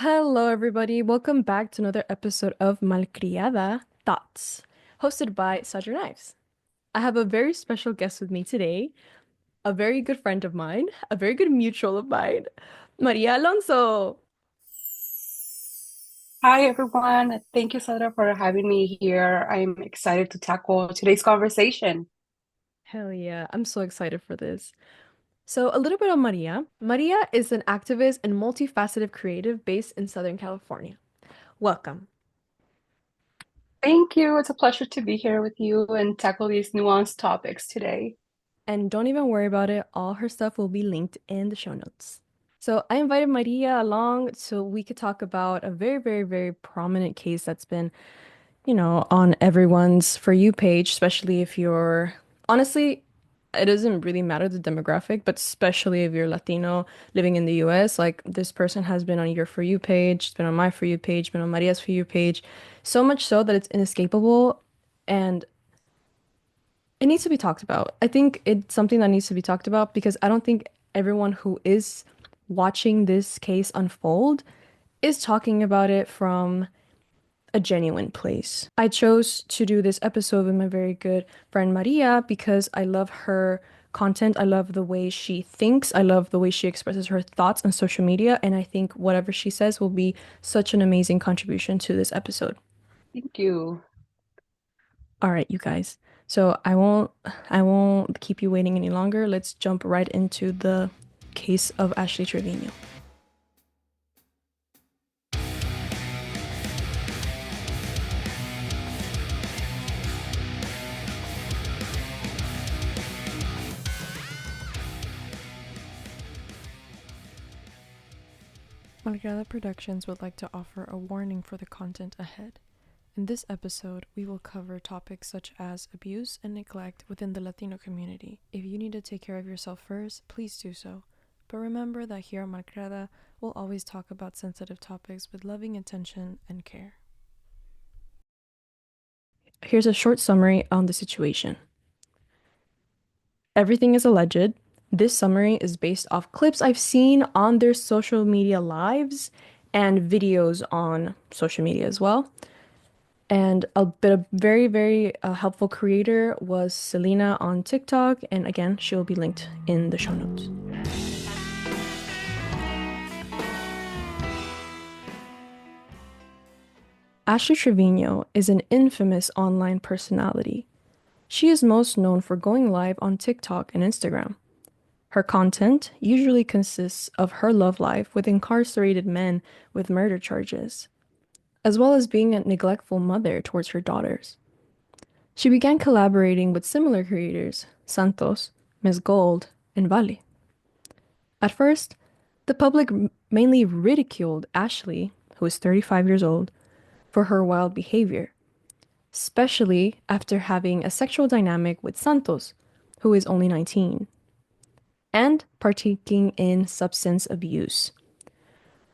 Hello, everybody. Welcome back to another episode of Malcriada Thoughts, hosted by Sutter Knives. I have a very special guest with me today, a very good friend of mine, a very good mutual of mine, Maria Alonso. Hi, everyone. Thank you, Sandra, for having me here. I'm excited to tackle today's conversation. Hell yeah, I'm so excited for this. So, a little bit on Maria. Maria is an activist and multifaceted creative based in Southern California. Welcome. Thank you. It's a pleasure to be here with you and tackle these nuanced topics today. And don't even worry about it, all her stuff will be linked in the show notes. So I invited Maria along so we could talk about a very, very, very prominent case that's been, on everyone's For You page, especially if you're, honestly, it doesn't really matter the demographic, but especially if you're Latino living in the US, like this person has been on your For You page, it's been on my For You page, been on Maria's For You page, so much so that it's inescapable. And it needs to be talked about. I think it's something that needs to be talked about because I don't think everyone who is watching this case unfold is talking about it from a genuine place. I chose to do this episode with my very good friend Maria because I love her content. I love the way she thinks. I love the way she expresses her thoughts on social media. And I think whatever she says will be such an amazing contribution to this episode. Thank you. All right, you guys. So I won't keep you waiting any longer. Let's jump right into the case of Ashley Trevino. Malgrada Productions would like to offer a warning for the content ahead. In this episode, we will cover topics such as abuse and neglect within the Latino community. If you need to take care of yourself first, please do so. But remember that here at Malgrada, we'll always talk about sensitive topics with loving attention and care. Here's a short summary on the situation. Everything is alleged. This summary is based off clips I've seen on their social media lives and videos on social media as well. And a bit of very, very helpful creator was Selena on TikTok. And again, she'll be linked in the show notes. Ashley Trevino is an infamous online personality. She is most known for going live on TikTok and Instagram. Her content usually consists of her love life with incarcerated men with murder charges, as well as being a neglectful mother towards her daughters. She began collaborating with similar creators, Santos, Ms. Gold, and Vale. At first, the public mainly ridiculed Ashley, who is 35 years old, for her wild behavior, especially after having a sexual dynamic with Santos, who is only 19, and partaking in substance abuse.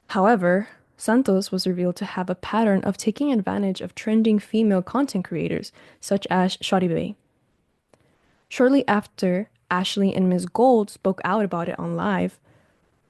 However, Santos was revealed to have a pattern of taking advantage of trending female content creators, such as Shawty Bay. Shortly after Ashley and Ms. Gold spoke out about it on live,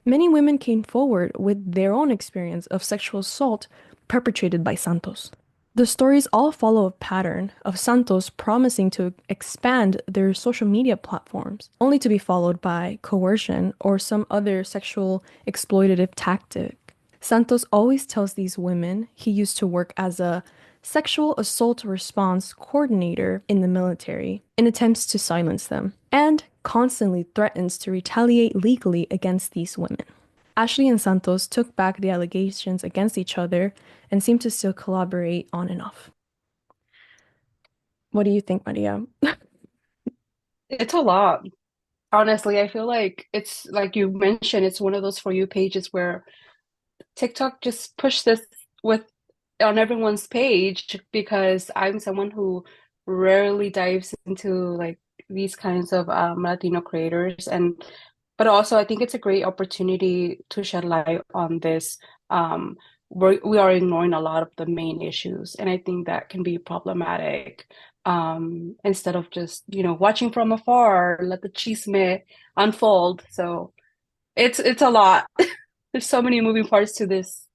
many women came forward with their own experience of sexual assault perpetrated by Santos. The stories all follow a pattern of Santos promising to expand their social media platforms, only to be followed by coercion or some other sexual exploitative tactic. Santos always tells these women he used to work as a sexual assault response coordinator in the military in attempts to silence them, and constantly threatens to retaliate legally against these women. Ashley and Santos took back the allegations against each other and seem to still collaborate on and off. What do you think, Maria? It's a lot. Honestly, I feel like it's like you mentioned, it's one of those For You pages where TikTok just pushed this with on everyone's page because I'm someone who rarely dives into like these kinds of Latino creators and but also I think it's a great opportunity to shed light on this. We are ignoring a lot of the main issues, and I think that can be problematic. Instead of just, watching from afar, let the chisme unfold. So it's a lot. There's so many moving parts to this.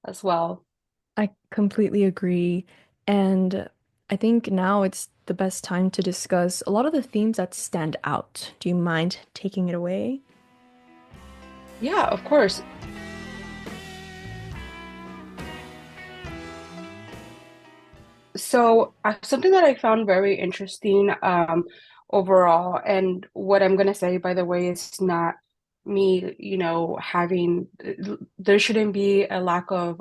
as well. I completely agree. And I think now it's the best time to discuss a lot of the themes that stand out. Do you mind taking it away? Yeah, of course. So, something that I found very interesting overall, and what I'm going to say, by the way, is not me, having, there shouldn't be a lack of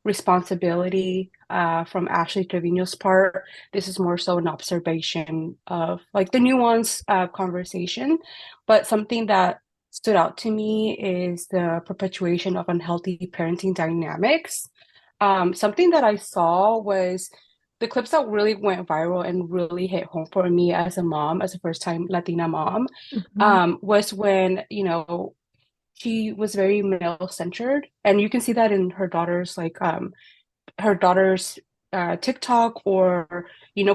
responsibility from Ashley Trevino's part. This is more so an observation of like the nuance conversation, but something that stood out to me is the perpetuation of unhealthy parenting dynamics. Something that I saw was the clips that really went viral and really hit home for me as a mom, as a first-time Latina mom, Mhm. was when, she was very male-centered. And you can see that in her daughter's TikTok or,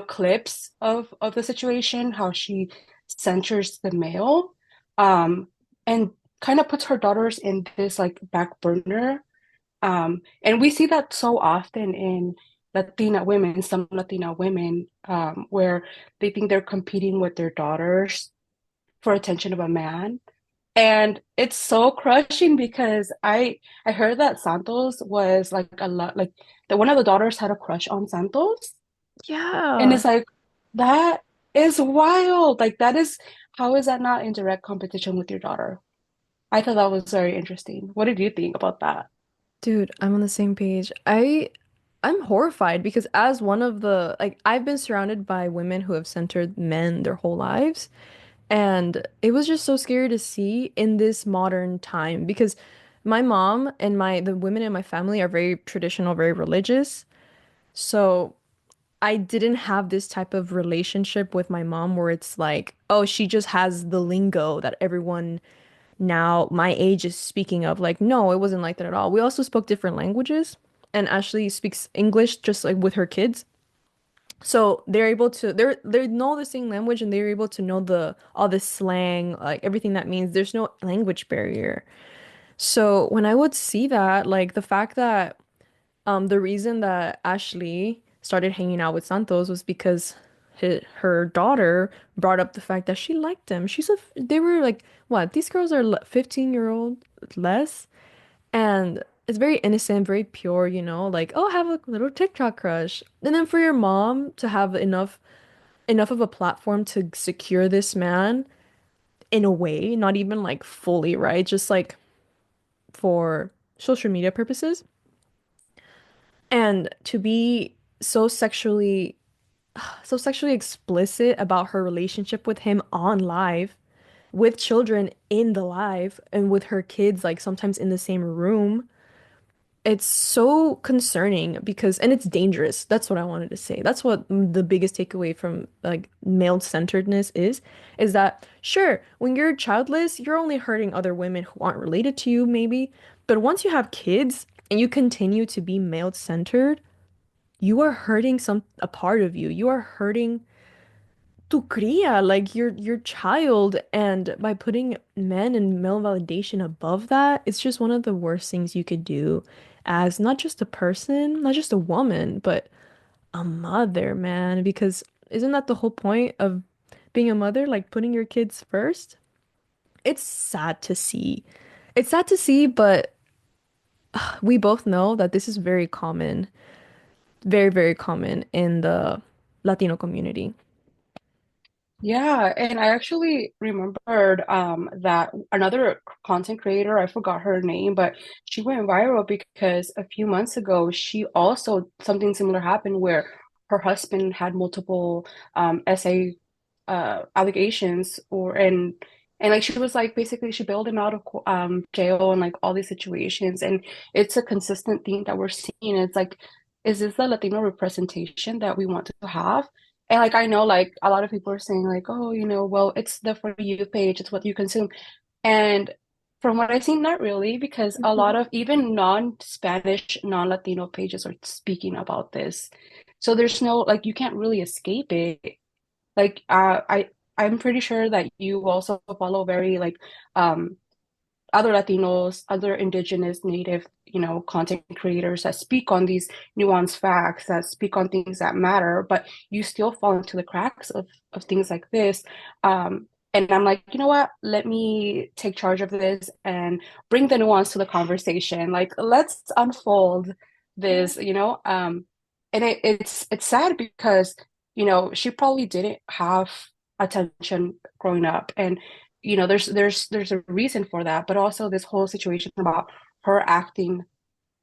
clips of the situation, how she censors the male, um, and kind of puts her daughters in this like back burner, and we see that so often in Latina women, some Latina women, where they think they're competing with their daughters for attention of a man. And it's so crushing because I heard that Santos was like a lot like that one of the daughters had a crush on Santos. And Yeah. it's like that is wild. Like that is how is that not in direct competition with your daughter? I thought that was very interesting. What did you think about that? Dude, I'm on the same page. I'm horrified because as one of the like I've been surrounded by women who have centered men their whole lives, and it was just so scary to see in this modern time because my mom and my the women in my family are very traditional, very religious. So I didn't have this type of relationship with my mom where it's like, oh, she just has the lingo that everyone now my age is speaking of. Like, no, it wasn't like that at all. We also spoke different languages, and Ashley speaks English just like with her kids. So they're able to they know the same language and they're able to know the all the slang, like everything that means. There's no language barrier. So when I would see that, like the fact that the reason that Ashley started hanging out with Santos was because her daughter brought up the fact that she liked him. They were like, what? These girls are 15-year-old less, and it's very innocent, very pure, like, oh, have a little TikTok crush. And then for your mom to have enough of a platform to secure this man in a way, not even like fully, right? Just like for social media purposes. And to be so sexually explicit about her relationship with him on live, with children in the live, and with her kids, like sometimes in the same room. It's so concerning because, and it's dangerous. That's what I wanted to say. That's what the biggest takeaway from like male-centeredness is that sure, when you're childless, you're only hurting other women who aren't related to you, maybe. But once you have kids and you continue to be male-centered, you are hurting a part of you. You are hurting tu cría, like your child. And by putting men and male validation above that, it's just one of the worst things you could do as not just a person, not just a woman, but a mother, man. Because isn't that the whole point of being a mother? Like putting your kids first? It's sad to see. It's sad to see, but we both know that this is very common, very, very common in the Latino community. Yeah, and I actually remembered that another content creator, I forgot her name, but she went viral because a few months ago she also something similar happened where her husband had multiple SA allegations and like she was like basically she bailed him out of jail and like all these situations, and it's a consistent theme that we're seeing. It's like, is this the Latino representation that we want to have? And like I know like a lot of people are saying like, oh, well, it's the For You page, it's what you consume. And from what I've seen, not really, because a lot Mhm. of even non-Spanish, non-Latino pages are speaking about this. So there's no like you can't really escape it. Like I'm pretty sure that you also follow very like um other Latinos, other indigenous native, content creators that speak on these nuanced facts, that speak on things that matter, but you still fall into the cracks of things like this. And I'm like, you know what? Let me take charge of this and bring the nuance to the conversation. Like, let's unfold this, and it's sad because, she probably didn't have attention growing up. And, there's a reason for that, but also this whole situation about her acting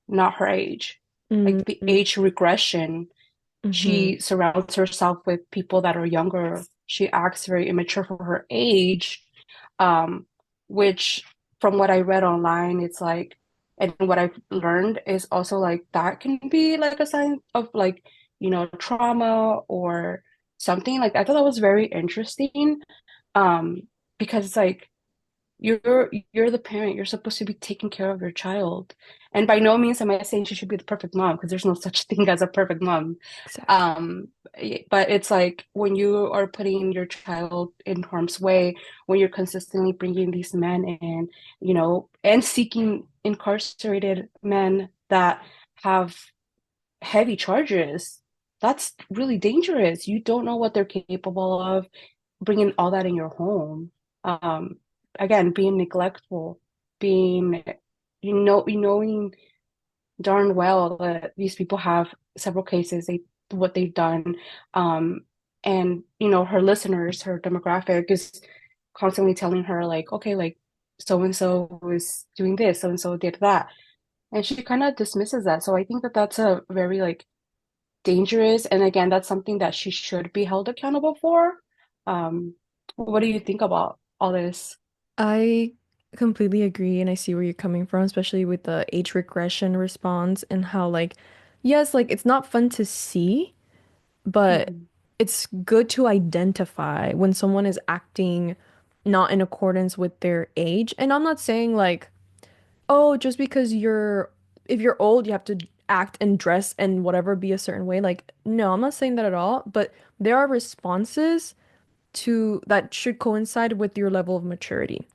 not her age, like the Mm-hmm. age regression. Mm-hmm. She surrounds herself with people that are younger. She acts very immature for her age, um, which from what I read online, it's like, and what I've learned is also like that can be like a sign of like, trauma or something. Like I thought that was very interesting, um, because it's like you're the parent. You're supposed to be taking care of your child. And by no means am I saying she should be the perfect mom because there's no such thing as a perfect mom. Exactly. Um, but it's like when you are putting your child in harm's way, when you're consistently bringing these men in, and seeking incarcerated men that have heavy charges, that's really dangerous. You don't know what they're capable of bringing all that in your home. Um, Again, being neglectful, being, knowing darn well that these people have several cases, what they've done. Um, and, her listeners, her demographic is constantly telling her like, okay, like so and so is doing this, so and so did that. And she kind of dismisses that. So I think that that's a very like dangerous. And again, that's something that she should be held accountable for. What do you think about all this? I completely agree, and I see where you're coming from, especially with the age regression response and how, like, yes, like it's not fun to see, but Mhm. it's good to identify when someone is acting not in accordance with their age. And I'm not saying like, oh, just because if you're old, you have to act and dress and whatever be a certain way. Like, no, I'm not saying that at all, but there are responses to that should coincide with your level of maturity.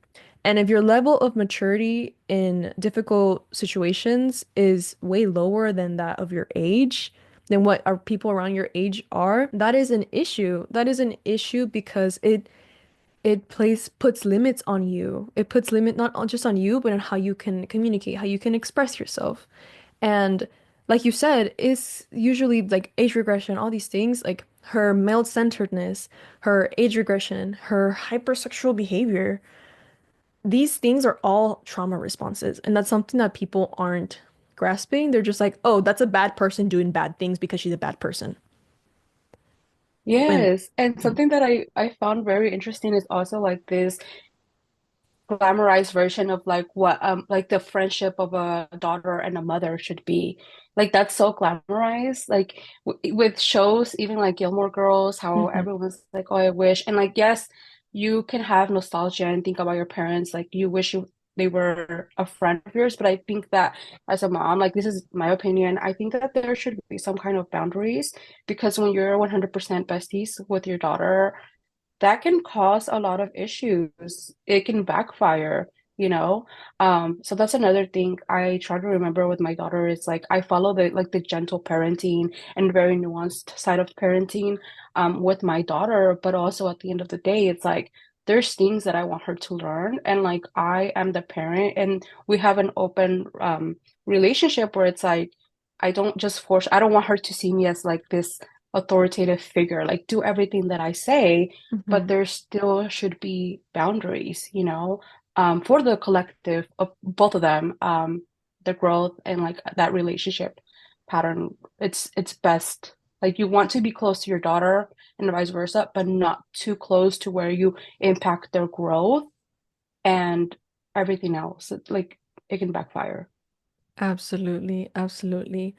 And if your level of maturity in difficult situations is way lower than that of your age, than what our people around your age are, that is an issue. That is an issue because it puts limits on you. It puts limit just on you, but on how you can communicate, how you can express yourself. And like you said, it's usually like age regression, all these things, like her male-centeredness, her age regression, her hypersexual behavior. These things are all trauma responses, and that's something that people aren't grasping. They're just like, "Oh, that's a bad person doing bad things because she's a bad person." When Yes, and something that I found very interesting is also like this glamorized version of like what like the friendship of a daughter and a mother should be. Like that's so glamorized. Like with shows, even like Gilmore Girls, how Mhm. everyone's like, oh, I wish. And like, yes, you can have nostalgia and think about your parents. Like you wish they were a friend of yours. But I think that as a mom, like this is my opinion, I think that there should be some kind of boundaries because when you're 100% besties with your daughter, that can cause a lot of issues. It can backfire, you know? So that's another thing I try to remember with my daughter is like I follow the gentle parenting and very nuanced side of parenting with my daughter, but also at the end of the day, it's like there's things that I want her to learn and like I am the parent and we have an open relationship where it's like I don't want her to see me as like this authoritative figure, like do everything that I say, but Mhm. there still should be boundaries, for the collective of both of them, the growth and like that relationship pattern. It's best. Like you want to be close to your daughter and vice versa, but not too close to where you impact their growth and everything else. Like it can backfire. Absolutely, absolutely.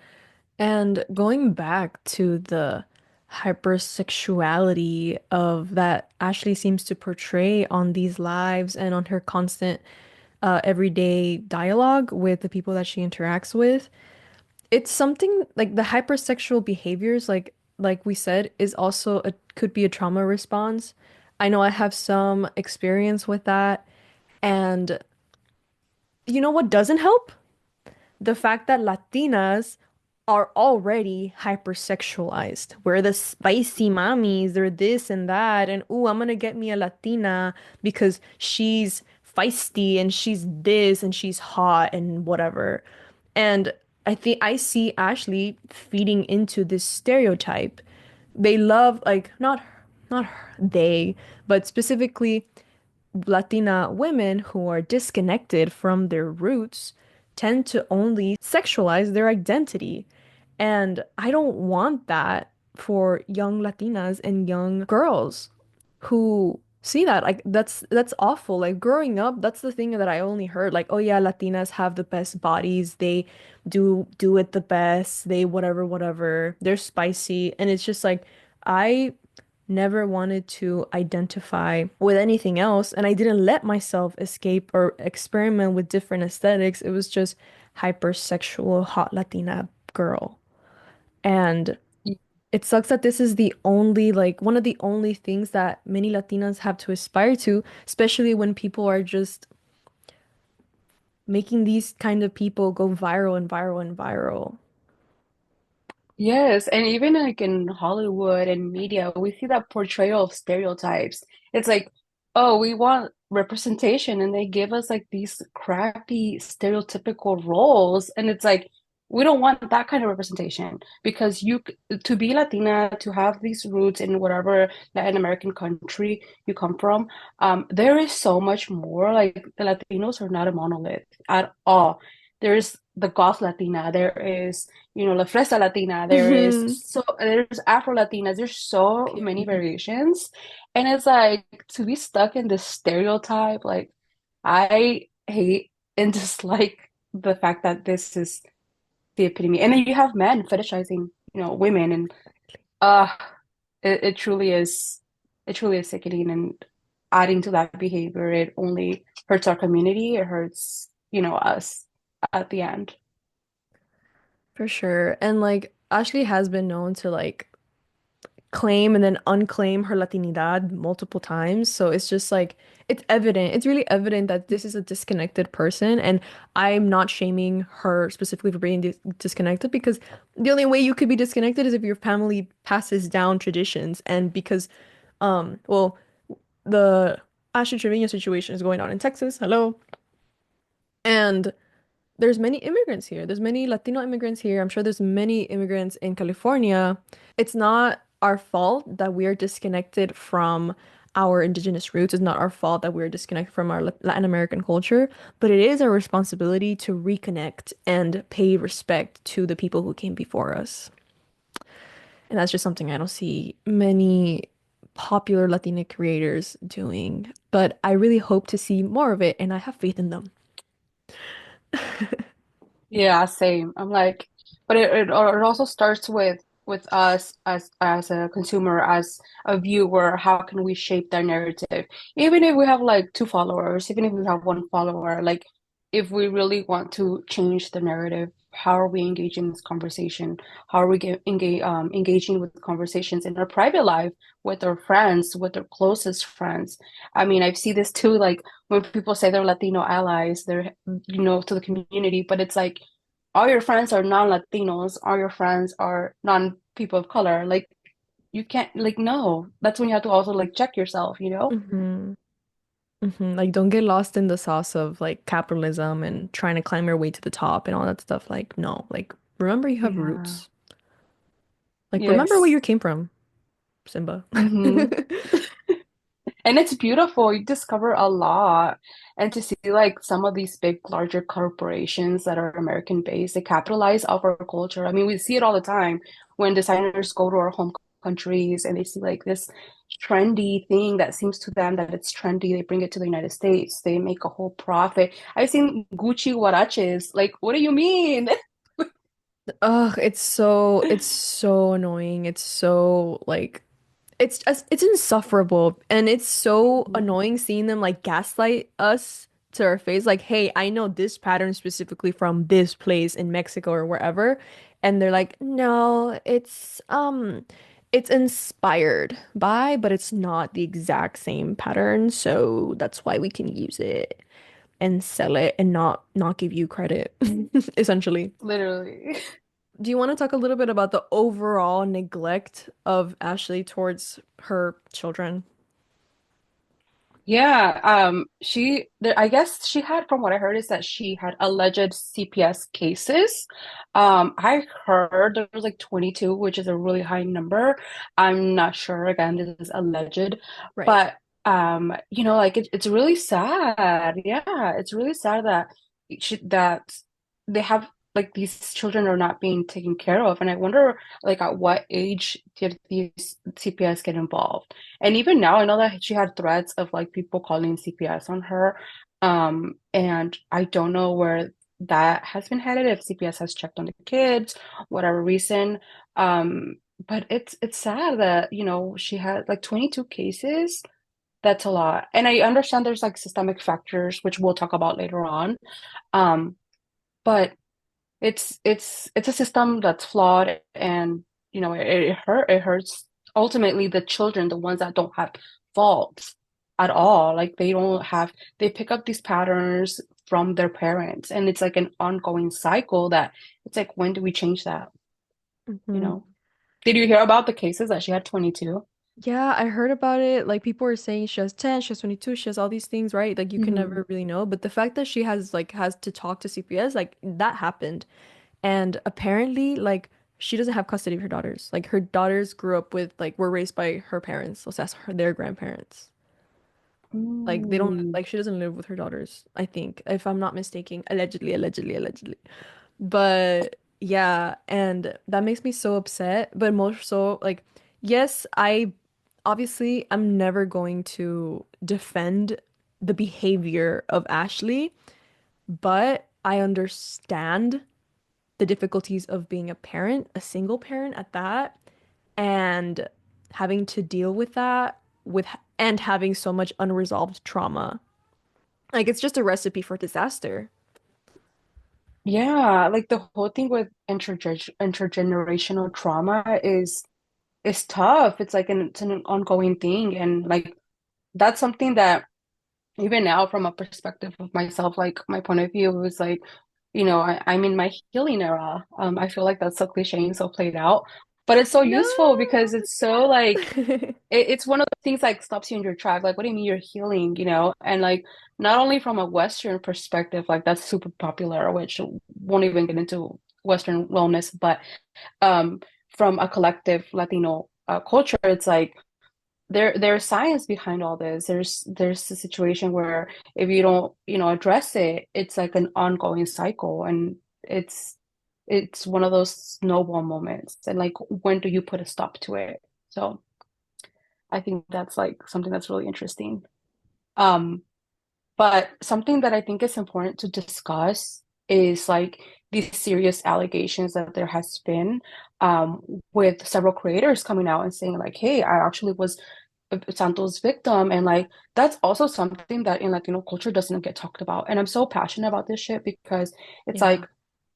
And going back to the hypersexuality of that Ashley seems to portray on these lives and on her constant everyday dialogue with the people that she interacts with, it's something like the hypersexual behaviors, like we said, is also a could be a trauma response. I know I have some experience with that, and you know what doesn't help? the fact that Latinas are already hypersexualized. We're the spicy mommies, they're this and that, and ooh, I'm gonna get me a Latina because she's feisty and she's this and she's hot and whatever. And I think I see Ashley feeding into this stereotype. They love like not they, but specifically Latina women who are disconnected from their roots tend to only sexualize their identity. And I don't want that for young Latinas and young girls who see that. Like that's awful. Like growing up, that's the thing that I only heard. Like, oh yeah, Latinas have the best bodies. They do it the best. They whatever, whatever. They're spicy. And it's just like I never wanted to identify with anything else, and I didn't let myself escape or experiment with different aesthetics. It was just hypersexual hot Latina girl. And it sucks that this is the only, like, one of the only things that many Latinas have to aspire to, especially when people are just making these kind of people go viral and viral and viral. Yes, and even like in Hollywood and media, we see that portrayal of stereotypes. It's like, oh, we want representation, and they give us like these crappy stereotypical roles, and it's like we don't want that kind of representation because to be Latina, to have these roots in whatever Latin American country you come from, there is so much more. Like the Latinos are not a monolith at all. There's the goth Latina, there is La Fresa Latina, there's Afro Latinas, there's so many Period. variations. And it's like to be stuck in this stereotype, like I hate and dislike the fact that this is the epitome. And then you have men fetishizing, women and uh it truly is sickening and adding to that behavior, it only hurts our community, it hurts, us at the end. For sure. And like Ashley has been known to like claim and then unclaim her Latinidad multiple times. So it's just like it's evident. It's really evident that this is a disconnected person, and I'm not shaming her specifically for being disconnected because the only way you could be disconnected is if your family passes down traditions, and because well, the Ashley Trevino situation is going on in Texas. Hello. And there's many immigrants here. There's many Latino immigrants here. I'm sure there's many immigrants in California. It's not our fault that we are disconnected from our indigenous roots. It's not our fault that we're disconnected from our Latin American culture, but it is our responsibility to reconnect and pay respect to the people who came before us. And that's just something I don't see many popular Latina creators doing, but I really hope to see more of it, and I have faith in them. Yeah, same. I'm like, but it also starts with us as a consumer, as a viewer. How can we shape their narrative? Even if we have like two followers, even if we have one follower, like if we really want to change the narrative, how are we engaging in this conversation? How are we engaging with conversations in our private life with our friends, with our closest friends? I mean, I see this too, like when people say they're Latino allies, they're, to the community, but it's like all your friends are non-Latinos, all your friends are non-people of color. Like you can't like no. That's when you have to also like check yourself, you know? Hmm. Like, don't get lost in the sauce of like capitalism and trying to climb your way to the top and all that stuff. Like, no, like, remember you have Yeah. roots. Like, remember where Yes. you came from, Simba. Hmm. And it's beautiful. You discover a lot. And to see like some of these big, larger corporations that are American based, they capitalize off our culture. I mean, we see it all the time when designers go to our home countries and they see like this trendy thing that seems to them that it's trendy. They bring it to the United States. They make a whole profit. I've seen Gucci huaraches. Like, what do you mean? Ugh, it's so annoying. It's so like it's just it's insufferable, and it's so annoying seeing them like gaslight us to our face like, "Hey, I know this pattern specifically from this place in Mexico or wherever." And they're like, "No, it's inspired by, but it's not the exact same pattern, so that's why we can use it." and sell it and not give you credit, essentially. Literally. Do you want to talk a little bit about the overall neglect of Ashley towards her children? Yeah, I guess she had, from what I heard, is that she had alleged CPS cases. I heard there was like 22, which is a really high number. I'm not sure. Again, this is alleged, Right. but like it's really sad. Yeah, it's really sad that that they have like these children are not being taken care of, and I wonder like at what age did these CPS get involved? And even now, I know that she had threats of like people calling CPS on her. And I don't know where that has been headed, if CPS has checked on the kids, whatever reason. But it's sad that, she had like 22 cases. That's a lot. And I understand there's like systemic factors, which we'll talk about later on. Um, but it's a system that's flawed, and it hurts ultimately the children, the ones that don't have faults at all. Like they pick up these patterns from their parents, and it's like an ongoing cycle that it's like, when do we change that, you Hmm. know? Did you hear about the cases that she had 22? Yeah, I heard about it. Like people were saying she has 10, she has 22, she has all these things, right? Like you can Hmm. never really know. But the fact that she has to talk to CPS, like that happened. And apparently, like she doesn't have custody of her daughters. Like her daughters grew up with were raised by her parents. So that's their grandparents. Like they don't Mm. like she doesn't live with her daughters, I think, if I'm not mistaken. Allegedly, allegedly, allegedly. But yeah, and that makes me so upset. But more so, like, yes, I'm never going to defend the behavior of Ashley, but I understand the difficulties of being a parent, a single parent at that, and having to deal with that and having so much unresolved trauma. Like it's just a recipe for disaster. Yeah, like the whole thing with intergenerational trauma is tough. It's an ongoing thing, and like that's something that even now, from a perspective of myself, like my point of view was like, I'm in my healing era. I feel like that's so cliche and so played out, but it's so No. useful because it's so like it's one of the things like stops you in your track. Like, what do you mean you're healing? And like not only from a Western perspective, like that's super popular, which won't even get into Western wellness, but um, from a collective Latino culture, it's like there's science behind all this. There's a situation where if you don't, address it, it's like an ongoing cycle, and it's it's one of those snowball moments. And like, when do you put a stop to it? So I think that's like something that's really interesting. Um, but something that I think is important to discuss is like these serious allegations that there has been, um, with several creators coming out and saying like, "Hey, I actually was Santos' victim," and like that's also something that in Latino culture doesn't get talked about. And I'm so passionate about this shit because it's Yeah. like,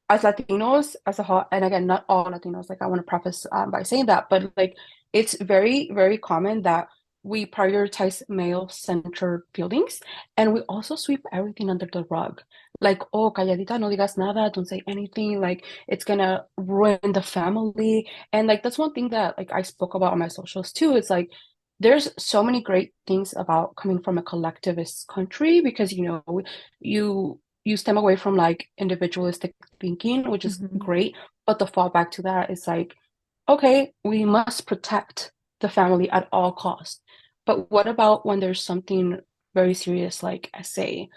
as Latinos as a whole, and again, not all Latinos, like I want to preface by saying that, but like it's very, very common that we prioritize male-centered feelings, and we also sweep everything under the rug. Like, oh, calladita, no digas nada, don't say anything, like it's gonna ruin the family. And like that's one thing that like I spoke about on my socials too. It's like there's so many great things about coming from a collectivist country because you stem away from like individualistic thinking, which is Hmm. great. But the fallback to that is like, okay, we must protect the family at all costs. But what about when there's something very serious like SA?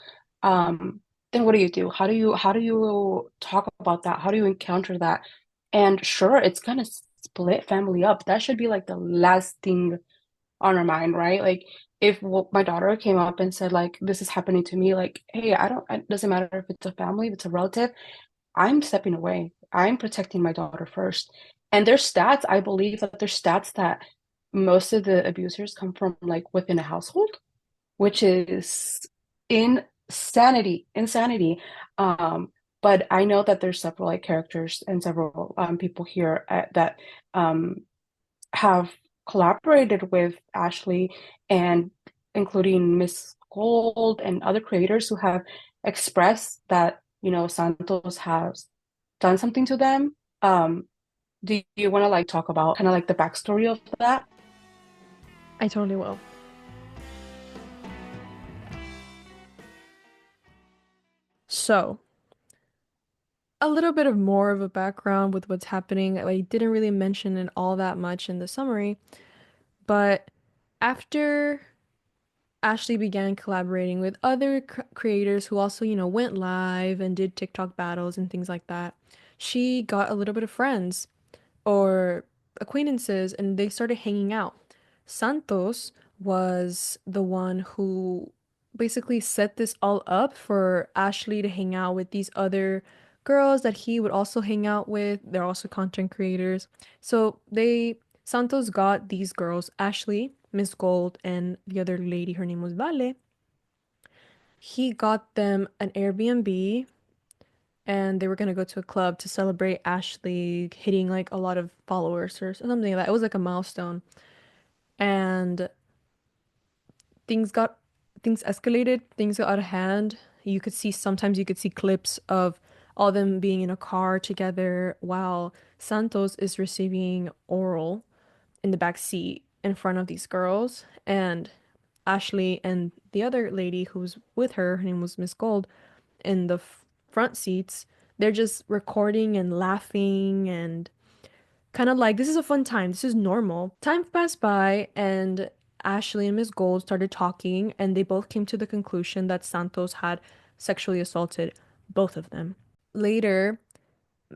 Um, then what do you do? How do you talk about that? How do you encounter that? And sure, it's gonna split family up. That should be like the last thing on our mind, right? Like if my daughter came up and said like this is happening to me, like, hey, it doesn't matter if it's a family, if it's a relative, I'm stepping away. I'm protecting my daughter first. And there's stats, I believe that there's stats that most of the abusers come from like within a household, which is insanity. Um, but I know that there's several like characters and several people here that um have collaborated with Ashley, and including Miss Gold and other creators who have express that, Santos has done something to them. Do you want to like talk about kind of like the backstory of that? I totally will. So, a little bit of more of a background with what's happening. I didn't really mention it all that much in the summary, but after Ashley began collaborating with other creators who also, went live and did TikTok battles and things like that, she got a little bit of friends or acquaintances and they started hanging out. Santos was the one who basically set this all up for Ashley to hang out with these other girls that he would also hang out with. They're also content creators. So Santos got these girls, Ashley, Miss Gold, and the other lady, her name was Vale. He got them an Airbnb and they were gonna go to a club to celebrate Ashley hitting like a lot of followers or something like that. It was like a milestone. And things got things escalated, things got out of hand. Sometimes you could see clips of all them being in a car together while Santos is receiving oral in the back seat in front of these girls. And Ashley and the other lady who was with her, her name was Miss Gold, in the front seats, they're just recording and laughing and kind of like, this is a fun time. This is normal. Time passed by, and Ashley and Miss Gold started talking, and they both came to the conclusion that Santos had sexually assaulted both of them. Later,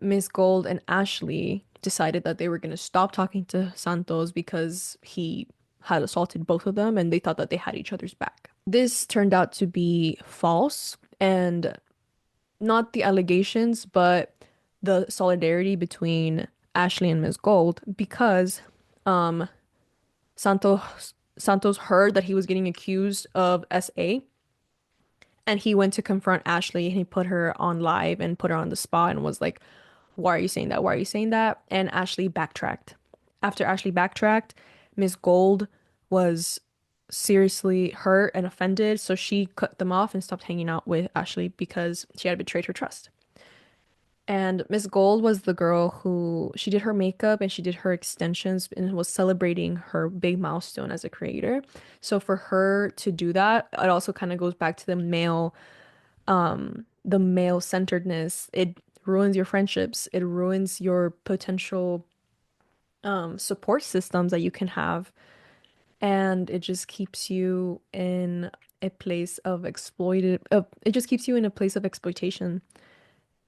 Miss Gold and Ashley decided that they were going to stop talking to Santos because he had assaulted both of them, and they thought that they had each other's back. This turned out to be false, and not the allegations, but the solidarity between Ashley and Miss Gold because um Santos heard that he was getting accused of SA and he went to confront Ashley and he put her on live and put her on the spot and was like, "Why are you saying that? Why are you saying that?" And Ashley backtracked. After Ashley backtracked, Miss Gold was seriously hurt and offended, so she cut them off and stopped hanging out with Ashley because she had betrayed her trust. And Miss Gold was the girl who she did her makeup and she did her extensions and was celebrating her big milestone as a creator. So for her to do that, it also kind of goes back to the male centeredness. It ruins your friendships. It ruins your potential support systems that you can have. And it just keeps you in a place of it just keeps you in a place of exploitation.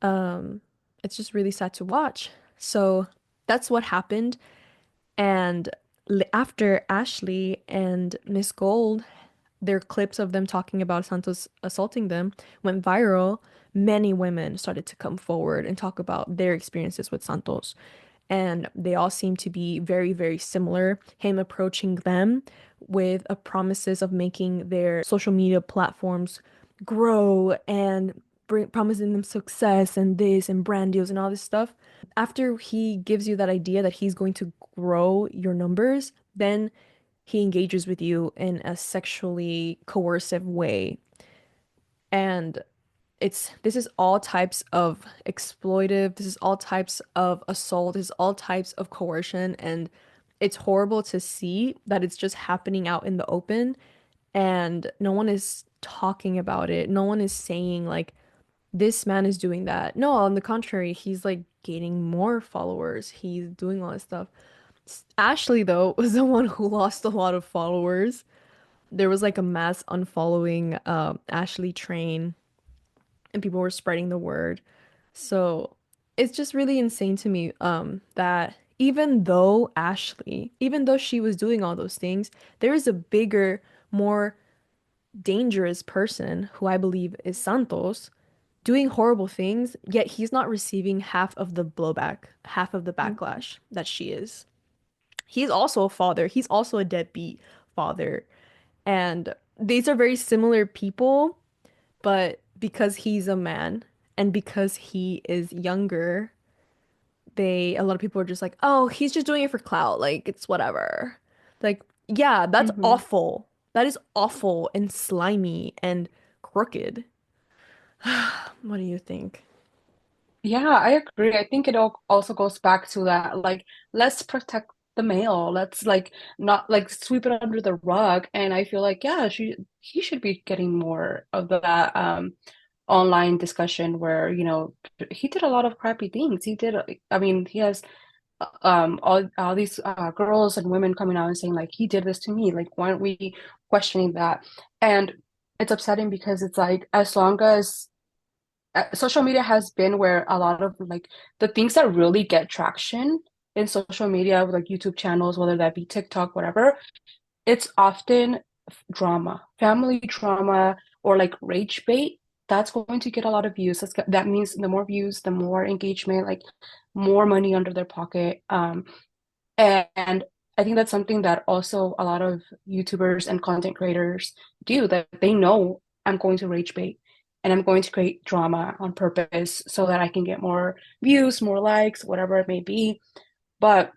Um, it's just really sad to watch. So that's what happened. And after Ashley and Miss Gold, their clips of them talking about Santos assaulting them went viral. Many women started to come forward and talk about their experiences with Santos. And they all seem to be very, very similar. Him approaching them with a promises of making their social media platforms grow and promising them success and this and brand deals and all this stuff. After he gives you that idea that he's going to grow your numbers, then he engages with you in a sexually coercive way. And this is all types of exploitive, this is all types of assault, this is all types of coercion, and it's horrible to see that it's just happening out in the open and no one is talking about it. No one is saying like this man is doing that. No, on the contrary, he's like gaining more followers. He's doing all this stuff. Ashley, though, was the one who lost a lot of followers. There was like a mass unfollowing Ashley train and people were spreading the word. So it's just really insane to me that even though she was doing all those things, there is a bigger, more dangerous person who I believe is Santos doing horrible things, yet he's not receiving half of the blowback, half of the Mhm. backlash that she is. He's also a father. He's also a deadbeat father. And these are very similar people, but because he's a man and because he is younger, a lot of people are just like, "Oh, he's just doing it for clout. Like it's whatever." Like, yeah, that's Mhm. awful. That is awful and slimy and crooked. What do you think? Yeah, I agree. I think it all also goes back to that, like, let's protect the male. Let's like not like sweep it under the rug. And I feel like, yeah, he should be getting more of that online discussion where, he did a lot of crappy things. I mean, he has all these girls and women coming out and saying like he did this to me. Like, why aren't we questioning that? And it's upsetting because it's like as long as social media has been where a lot of like the things that really get traction in social media, like YouTube channels, whether that be TikTok, whatever, it's often drama, family drama, or like rage bait. That's going to get a lot of views. That means the more views, the more engagement, like more money under their pocket. And I think that's something that also a lot of YouTubers and content creators do, that they know I'm going to rage bait and I'm going to create drama on purpose so that I can get more views, more likes, whatever it may be. But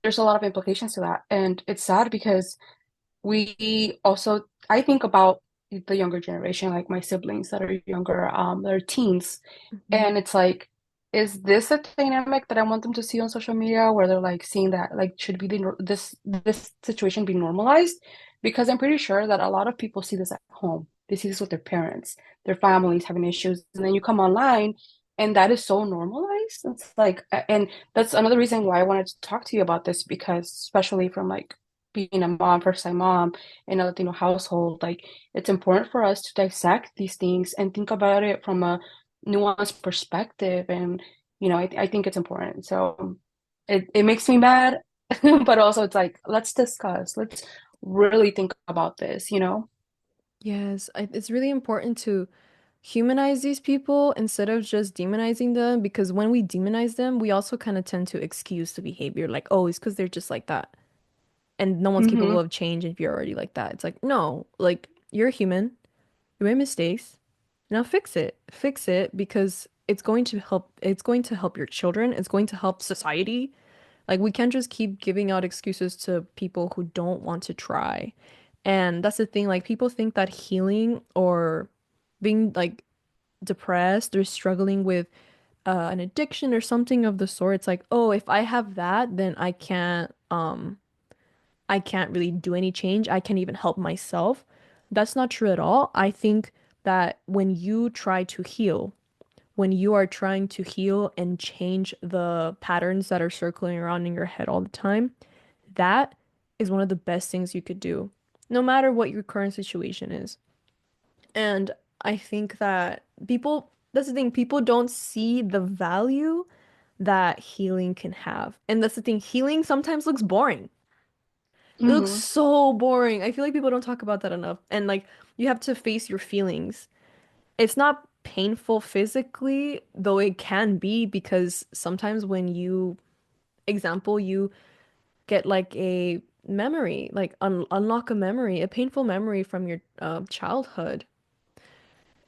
there's a lot of implications to that. And it's sad because we also, I think about the younger generation, like my siblings that are younger, they're teens, Mhm. and it's like, is this a dynamic that I want them to see on social media where they're like seeing that like should be this situation be normalized? Because I'm pretty sure that a lot of people see this at home. They see this with their parents, their families having issues, and then you come online and that is so normalized. It's like, and that's another reason why I wanted to talk to you about this, because especially from like being a mom, first time mom in a Latino household, like it's important for us to dissect these things and think about it from a nuanced perspective. And I think it's important. So it makes me mad, but also it's like, let's discuss, let's really think about this. Yes, it's really important to humanize these people instead of just demonizing them because when we demonize them, we also kind of tend to excuse the behavior like, oh, it's because they're just like that. And no one's capable Hmm. of change if you're already like that. It's like, no, like you're human, you made mistakes. Now fix it. Fix it because it's going to help your children, it's going to help society. Like we can't just keep giving out excuses to people who don't want to try. And that's the thing, like people think that healing or being like depressed or struggling with an addiction or something of the sort, it's like, oh, if I have that, then I can't really do any change. I can't even help myself. That's not true at all. I think that when you try to heal, when you are trying to heal and change the patterns that are circling around in your head all the time, that is one of the best things you could do, no matter what your current situation is. And I think that that's the thing, people don't see the value that healing can have. And that's the thing, healing sometimes looks boring. It looks Hmm. so boring. I feel like people don't talk about that enough. And like you have to face your feelings. It's not painful physically, though it can be because sometimes when you get like a memory, like unlock a memory, a painful memory from your childhood,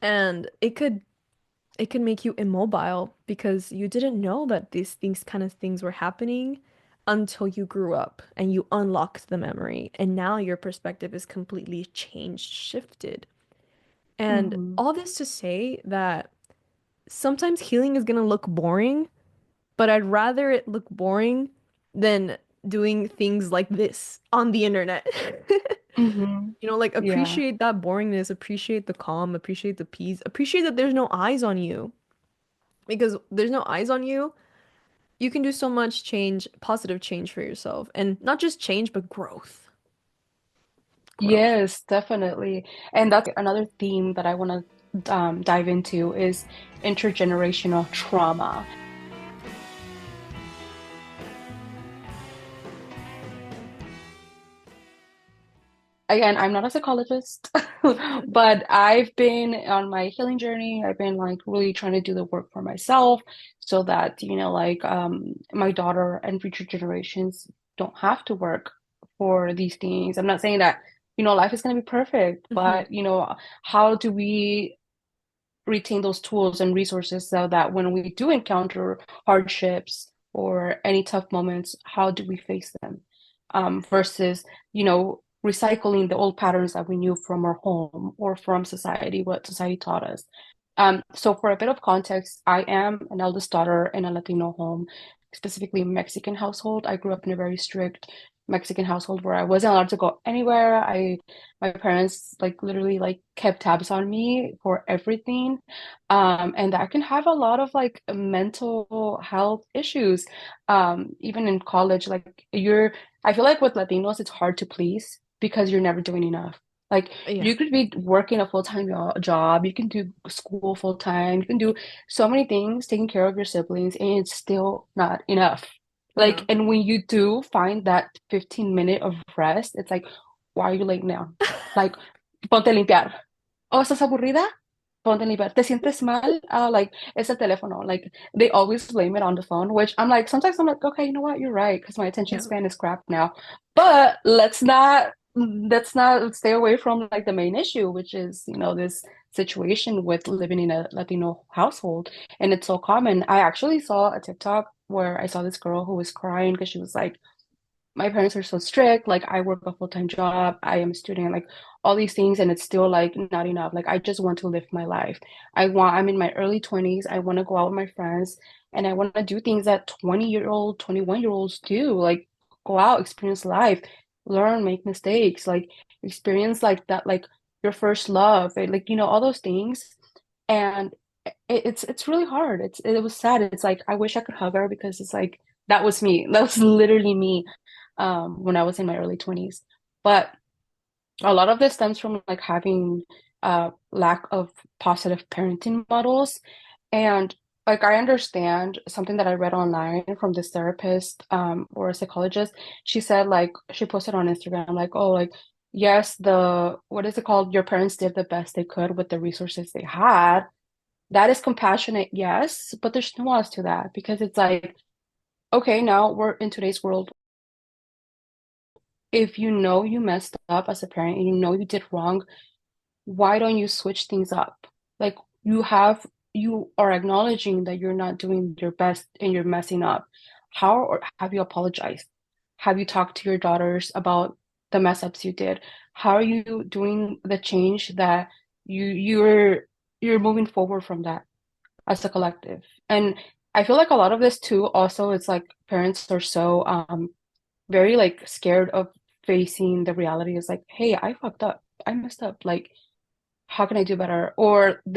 and it could make you immobile because you didn't know that these kind of things were happening until you grew up and you unlocked the memory, and now your perspective is completely changed, shifted. And Hmm. all this to say that sometimes healing is gonna look boring, but I'd rather it look boring than doing things like this on the internet. Hmm. You know, like Yeah. appreciate that boringness, appreciate the calm, appreciate the peace, appreciate that there's no eyes on you. Because there's no eyes on you, you can do so much change, positive change for yourself. And not just change, but growth. Growth. Yes, definitely. And that's another theme that I want to dive into is intergenerational trauma. Again, I'm not a psychologist, but I've been on my healing journey. I've been like really trying to do the work for myself so that, like my daughter and future generations don't have to work for these things. I'm not saying that, life is going to be perfect, Hmm. but, how do we retain those tools and resources so that when we do encounter hardships or any tough moments, how do we face them? Versus, recycling the old patterns that we knew from our home or from society, what society taught us. So for a bit of context, I am an eldest daughter in a Latino home, specifically Mexican household. I grew up in a very strict Mexican household where I wasn't allowed to go anywhere. My parents like literally like kept tabs on me for everything. And that can have a lot of like mental health issues. Even in college, like I feel like with Latinos, it's hard to please because you're never doing enough. Like Yeah. you could be working a full-time job, you can do school full-time, you can do so many things, taking care of your siblings, and it's still not enough. Like, No. and when you do find that 15 minute of rest, it's like, why are you laying down? Like, ponte a limpiar. Oh, ¿estás aburrida? Ponte a limpiar. ¿Te sientes mal? Like, es el teléfono. Like, they always blame it on the phone, which I'm like, sometimes I'm like, okay, you know what? You're right, because my attention Yeah. span is crap now. But let's not stay away from like the main issue, which is, this situation with living in a Latino household. And it's so common. I actually saw a TikTok where I saw this girl who was crying because she was like, my parents are so strict. Like I work a full-time job. I am a student, like all these things, and it's still like not enough. Like I just want to live my life. I'm in my early 20s. I want to go out with my friends and I want to do things that 20-year-old, 21-year-olds do. Like go out, experience life, learn, make mistakes, like experience like that, like your first love, like all those things. And it's really hard. It was sad. It's like I wish I could hug her because it's like that was me. That was literally me when I was in my early 20s. But a lot of this stems from like having lack of positive parenting models. And like I understand something that I read online from this therapist or a psychologist. She said like she posted on Instagram like, oh, like yes, the what is it called? Your parents did the best they could with the resources they had. That is compassionate, yes, but there's nuance to that because it's like, okay, now we're in today's world, if you know you messed up as a parent and you know you did wrong, why don't you switch things up? Like you are acknowledging that you're not doing your best and you're messing up. How or have you apologized? Have you talked to your daughters about the mess ups you did? How are you doing the change that you're moving forward from that as a collective? And I feel like a lot of this too also it's like parents are so very like scared of facing the reality is like, hey, I fucked up. I messed up. Like, how can I do better?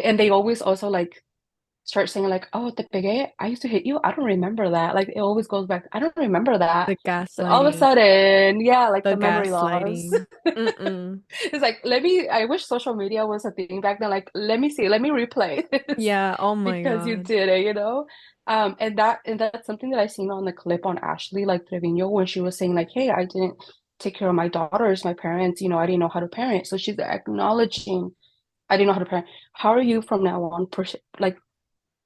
And they always also like start saying like, oh, te pegué. I used to hit you. I don't remember that. Like, it always goes back. I don't remember that. The So all of a gaslighting. sudden, yeah, like The the memory loss. gaslighting. Mm-mm. It's like, I wish social media was a thing back then. Like, let me see, let me replay this Yeah, oh my because you God. did it. And that's something that I seen on the clip on Ashley, like Trevino, when she was saying, like, hey, I didn't take care of my daughters, my parents, I didn't know how to parent. So she's acknowledging I didn't know how to parent. How are you from now on like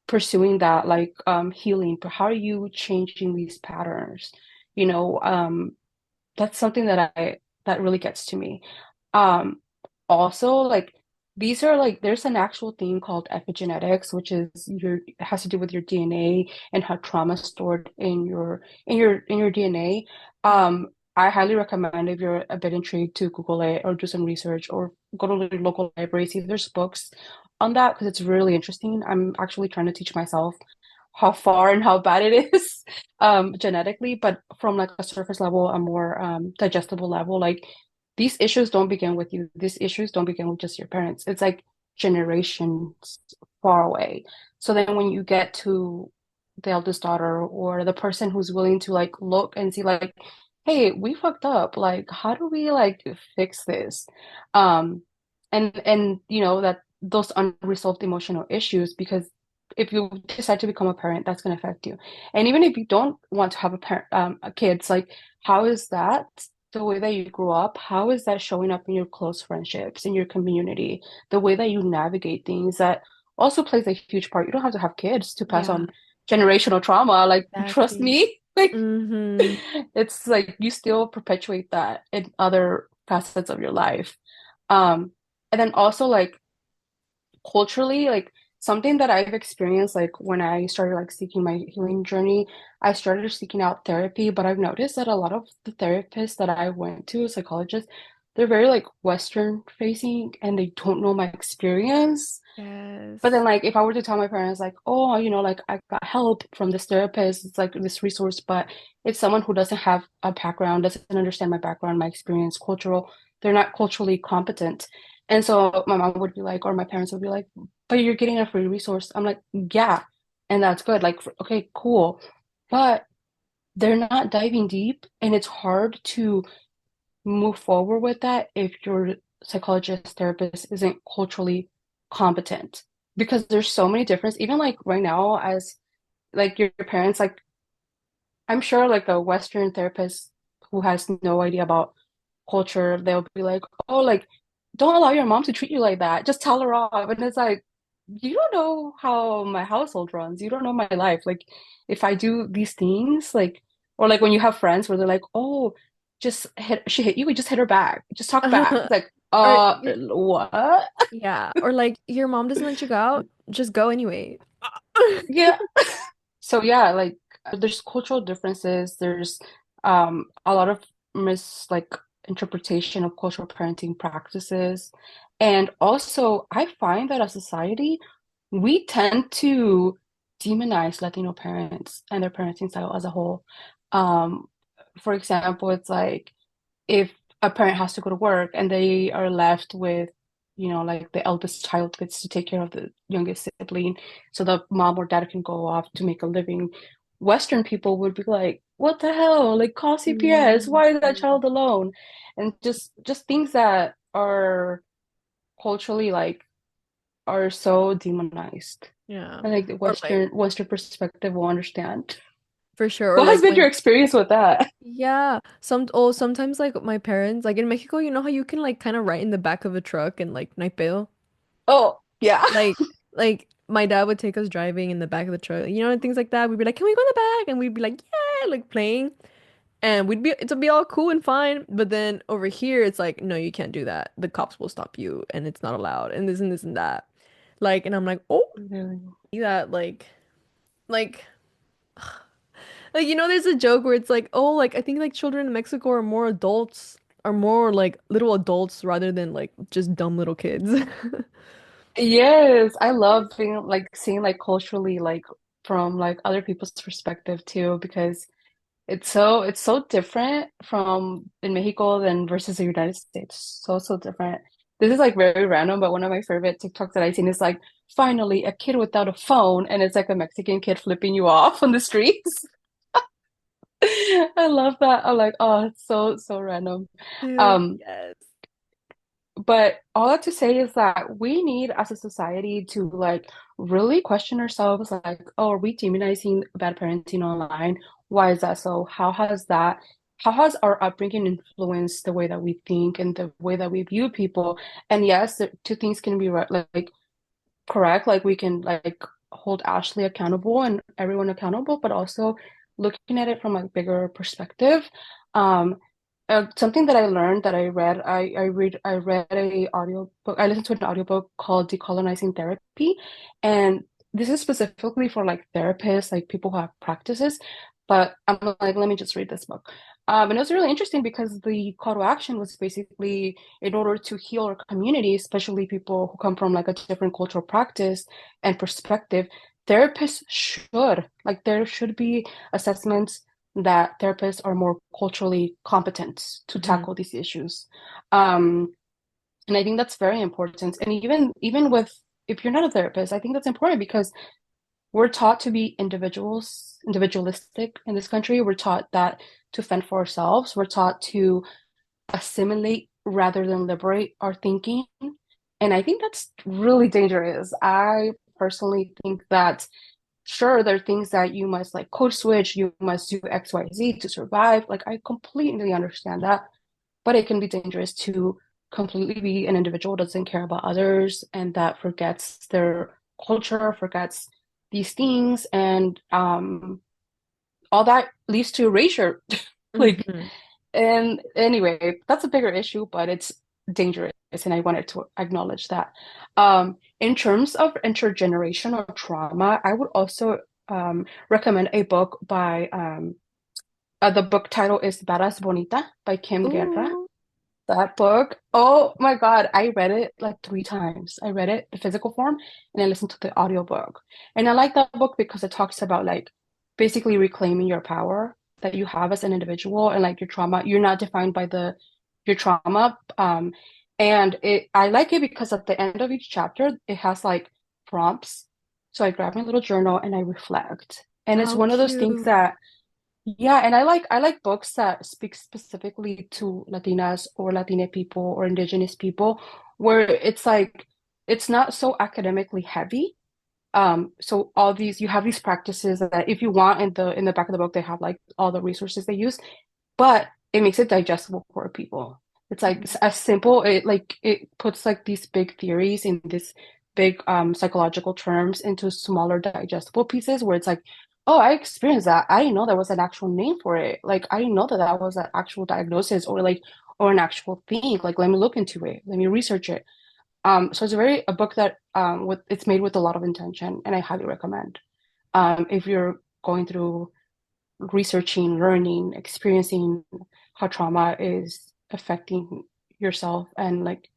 pursuing that, like healing? How are you changing these patterns? You know, um, that's something that really gets to me. Um, Also, like these are like there's an actual thing called epigenetics, which is your it has to do with your DNA and how trauma is stored in your DNA. Yeah. I highly recommend if you're a bit intrigued to Google it or do some research or go to the local library, see if there's books on that because it's really interesting. I'm actually trying to teach myself how far and how bad it is genetically, but from like a surface level, a more digestible level, like these issues don't begin with you. These issues don't begin with just your parents. It's like generations far away. So then when you get to the eldest daughter or the person who's willing to like look and see like, hey, we fucked up. Like, how do we like fix this? Um, and that those unresolved emotional issues because if you decide to become a parent, that's going to affect you. And even if you don't want to have a kids, like how is that the way that you grew up? How is that showing up in your close friendships, in your community, the way that you navigate things? That also plays a huge part. You don't have to have kids to pass Yeah, on generational trauma. Like, trust exactly. me. Like, Mm-hmm. it's like you still perpetuate that in other facets of your life. And then also like culturally, like something that I've experienced, like when I started like seeking my healing journey, I started seeking out therapy, but I've noticed that a lot of the therapists that I went to, psychologists, they're very like Western facing and they don't know my experience. But then Yes. like if I were to tell my parents like, oh, like I got help from this therapist, it's like this resource, but it's someone who doesn't have a background, doesn't understand my background, my experience, they're not culturally competent. And so my mom would be like, or my parents would be like, but you're getting a free resource. I'm like, yeah, and that's good. Like, okay, cool. But they're not diving deep, and it's hard to move forward with that if your psychologist therapist isn't culturally competent because there's so many difference even like right now as like your parents like I'm sure like a Western therapist who has no idea about culture they'll be like oh like don't allow your mom to treat you like that just tell her off and it's like you don't know how my household runs you don't know my life like if I do these things like or like when you have friends where they're like oh just hit she hit you we just hit her back just talk back it's like Or what yeah, or like your mom doesn't let you go out, just go anyway. yeah so yeah like there's cultural differences there's a lot of like interpretation of cultural parenting practices and also I find that as a society we tend to demonize Latino parents and their parenting style as a whole um for example it's like if a parent has to go to work and they are left with, like the eldest child gets to take care of the youngest sibling, so the mom or dad can go off to make a living. Western people would be like, "What the hell? Like, call CPS. Why is that Mhm. child alone?" And just things that are culturally like are so demonized. Yeah. And like the Or like Western perspective will understand. for sure. Or What has like been your when experience with that? yeah, sometimes like my parents like in Mexico, you know how you can like kind of write in the back of a truck and like night bail? Oh, yeah. Like my dad would take us driving in the back of the truck, and things like that. We'd be like, "Can we go in the back?" And we'd be like, "Yeah," like playing. And it'll be all cool and fine. But then over here, it's like, no, you can't do that. The cops will stop you and it's not allowed and this and this and that. Like, and I'm like, oh, see that, like, there's a joke where it's like, oh, like, I think like children in Mexico are more like little adults rather than like just dumb little kids. Yes, I love being like seeing like culturally like from like other people's perspective too because it's so different from in Mexico than versus the United States. So different. This is like very random, but one of my favorite TikToks that I've seen is like finally a kid without a phone and it's like a Mexican kid flipping you off on the streets. I love that. I'm like, oh, it's so random. Dude, Um, yes. But all that to say is that we need as a society to like really question ourselves like, oh, are we demonizing bad parenting online? Why is that so? How has our upbringing influenced the way that we think and the way that we view people? And yes, the two things can be like correct. Like we can like hold Ashley accountable and everyone accountable, but also looking at it from a bigger perspective. Um, something that I learned that I read a audiobook. I listened to an audiobook called Decolonizing Therapy, and this is specifically for like therapists, like people who have practices. But I'm like, let me just read this book. And it was really interesting because the call to action was basically in order to heal our community, especially people who come from like a different cultural practice and perspective, therapists should like there should be assessments that therapists are more culturally competent to Mhm. tackle these issues. Um, and I think that's very important. And even with if you're not a therapist, I think that's important because we're taught to be individualistic in this country. We're taught that to fend for ourselves. We're taught to assimilate rather than liberate our thinking. And I think that's really dangerous. I personally think that sure, there are things that you must like code switch, you must do X, Y, Z to survive. Like I completely understand that, but it can be dangerous to completely be an individual who doesn't care about others and that forgets their culture, forgets these things, and all that leads to erasure. Like Mhm. and anyway, that's a bigger issue, but it's dangerous, and I wanted to acknowledge that. In terms of intergenerational trauma, I would also recommend a book by the book title is Badass Bonita by Kim Guerra. Ooh. That book, oh my God, I read it like 3 times. I read it the physical form and I listened to the audiobook. And I like that book because it talks about like basically reclaiming your power that you have as an individual and like your trauma. You're not defined by the your trauma. And it I like it because at the end of each chapter it has like prompts. So I grab my little journal and I reflect. And it's How one of those things cute. that yeah, and I like books that speak specifically to Latinas or Latina people or Indigenous people, where it's like it's not so academically heavy. So all these you have these practices that if you want in the back of the book they have like all the resources they use, but it makes it digestible for people. It's like Mhm. as simple, it puts like these big theories in this big psychological terms into smaller digestible pieces where it's like, oh, I experienced that. I didn't know there was an actual name for it. Like I didn't know that that was an actual diagnosis or like or an actual thing. Like let me look into it. Let me research it. So it's a book that with it's made with a lot of intention and I highly recommend. If you're going through researching, learning, experiencing how trauma is affecting yourself and like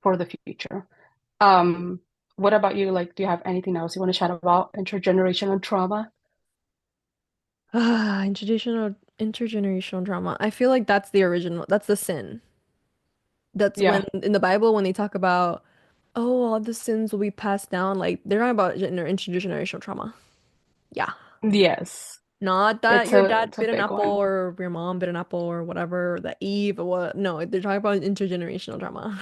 for the future. Um, what about you? Like, do you have anything else you want to chat about intergenerational trauma? Ah, intergenerational drama. I feel like that's the original. That's the sin. That's when Yeah. in the Bible when they talk about, oh, all the sins will be passed down. Like they're not about intergenerational trauma. Yeah. Yes. Not that It's your a dad it's a bit an big apple one. or your mom bit an apple or whatever, that Eve or what. No, they're talking about intergenerational drama.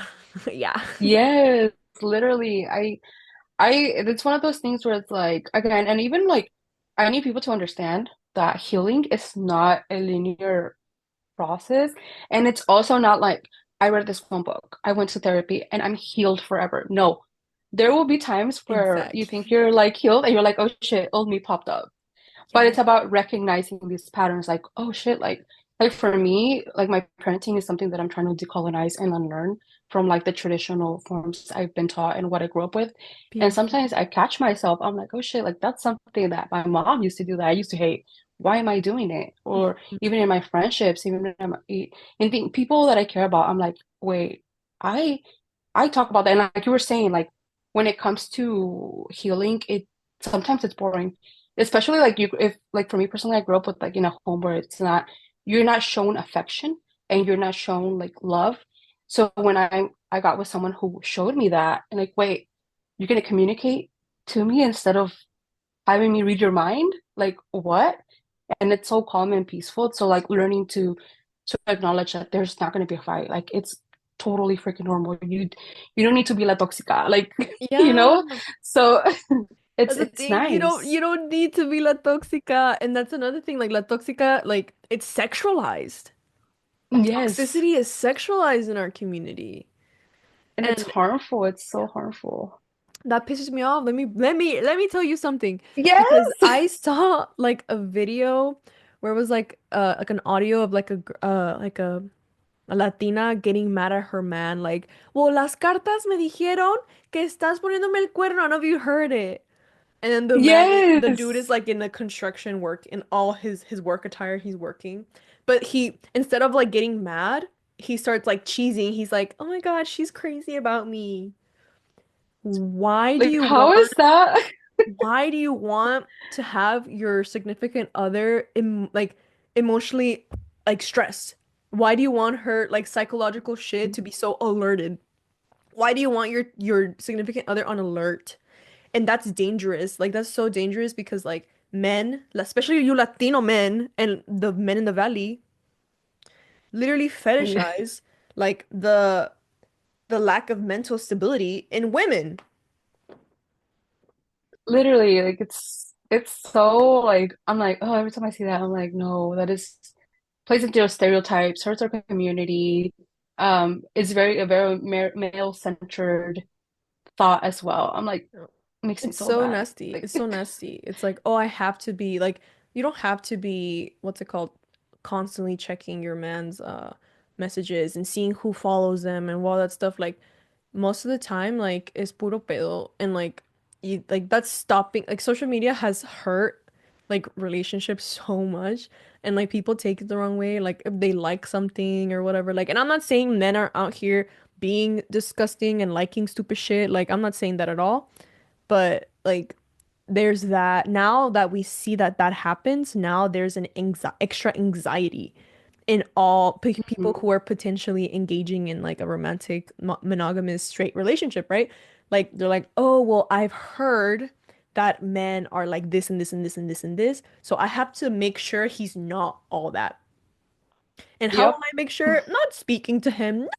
Yeah. Yes, literally. I it's one of those things where it's like again, and even like I need people to understand that healing is not a linear process. And it's also not like I read this one book, I went to therapy, and I'm healed forever. No, there will be times where you think Exactly. you're like healed and you're like, oh shit, old me popped up. But Yes. it's about recognizing these patterns like, oh shit, like for me, like my parenting is something that I'm trying to decolonize and unlearn from like the traditional forms I've been taught and what I grew up with. And Beautiful. sometimes I catch myself, I'm like, oh shit, like that's something that my mom used to do that I used to hate. Why am I doing it? Or even in my friendships, even in the people that I care about, I'm like, wait, I I talk about that. And like you were saying, like when it comes to healing, it sometimes it's boring. Especially like you if like for me personally, I grew up with like in a home where it's not you're not shown affection and you're not shown like love. So when I got with someone who showed me that and like, wait, you're gonna communicate to me instead of having me read your mind? Like what? And it's so calm and peaceful. So like learning to acknowledge that there's not gonna be a fight. Like it's totally freaking normal. You don't need to be la toxica, like you Yeah. know? So That's the it's thing. You nice. don't need to be la tóxica. And that's another thing. Like la tóxica, like it's sexualized. Yes. Toxicity is sexualized in our community. And it's And harmful. It's yeah, so harmful. that pisses me off. Let me tell you something. Because Yes. I saw like a video where it was like an audio of like a Latina getting mad at her man, like, well, las cartas me dijeron que estás poniéndome el cuerno. I don't know if you heard it. And then the dude is Yes. like in the construction work in all his work attire he's working. But he instead of like getting mad, he starts like cheesing. He's like, "Oh my God, she's crazy about me." Why do Like, you how is want that? why do you want to have your significant other like emotionally like stressed? Why do you want her like psychological shit to be so alerted? Why do you want your significant other on alert? And that's dangerous. Like that's so dangerous because like men, especially you Latino men and the men in the valley, literally fetishize like the lack of mental stability in women. Literally, like it's so like I'm like, oh, every time I see that, I'm like, no, that is plays into stereotypes, hurts our community. It's very a very male-centered thought as well. I'm like, makes me It's so so mad. nasty. Like, It's so nasty. It's like, oh, I have to be like, you don't have to be, what's it called, constantly checking your man's messages and seeing who follows them and all that stuff. Like most of the time, like it's puro pedo and like you like that's stopping. Like social media has hurt like relationships so much and like people take it the wrong way like if they like something or whatever like and I'm not saying men are out here being disgusting and liking stupid shit like I'm not saying that at all but like there's that now that we see that that happens now there's an extra anxiety in all people Mhm. who are potentially engaging in like a romantic monogamous straight relationship, right? Like they're like, "Oh, well, I've heard that men are like this and this and this and this and this, so I have to make sure he's not all that." And how will Yep. I make sure? Not speaking to him,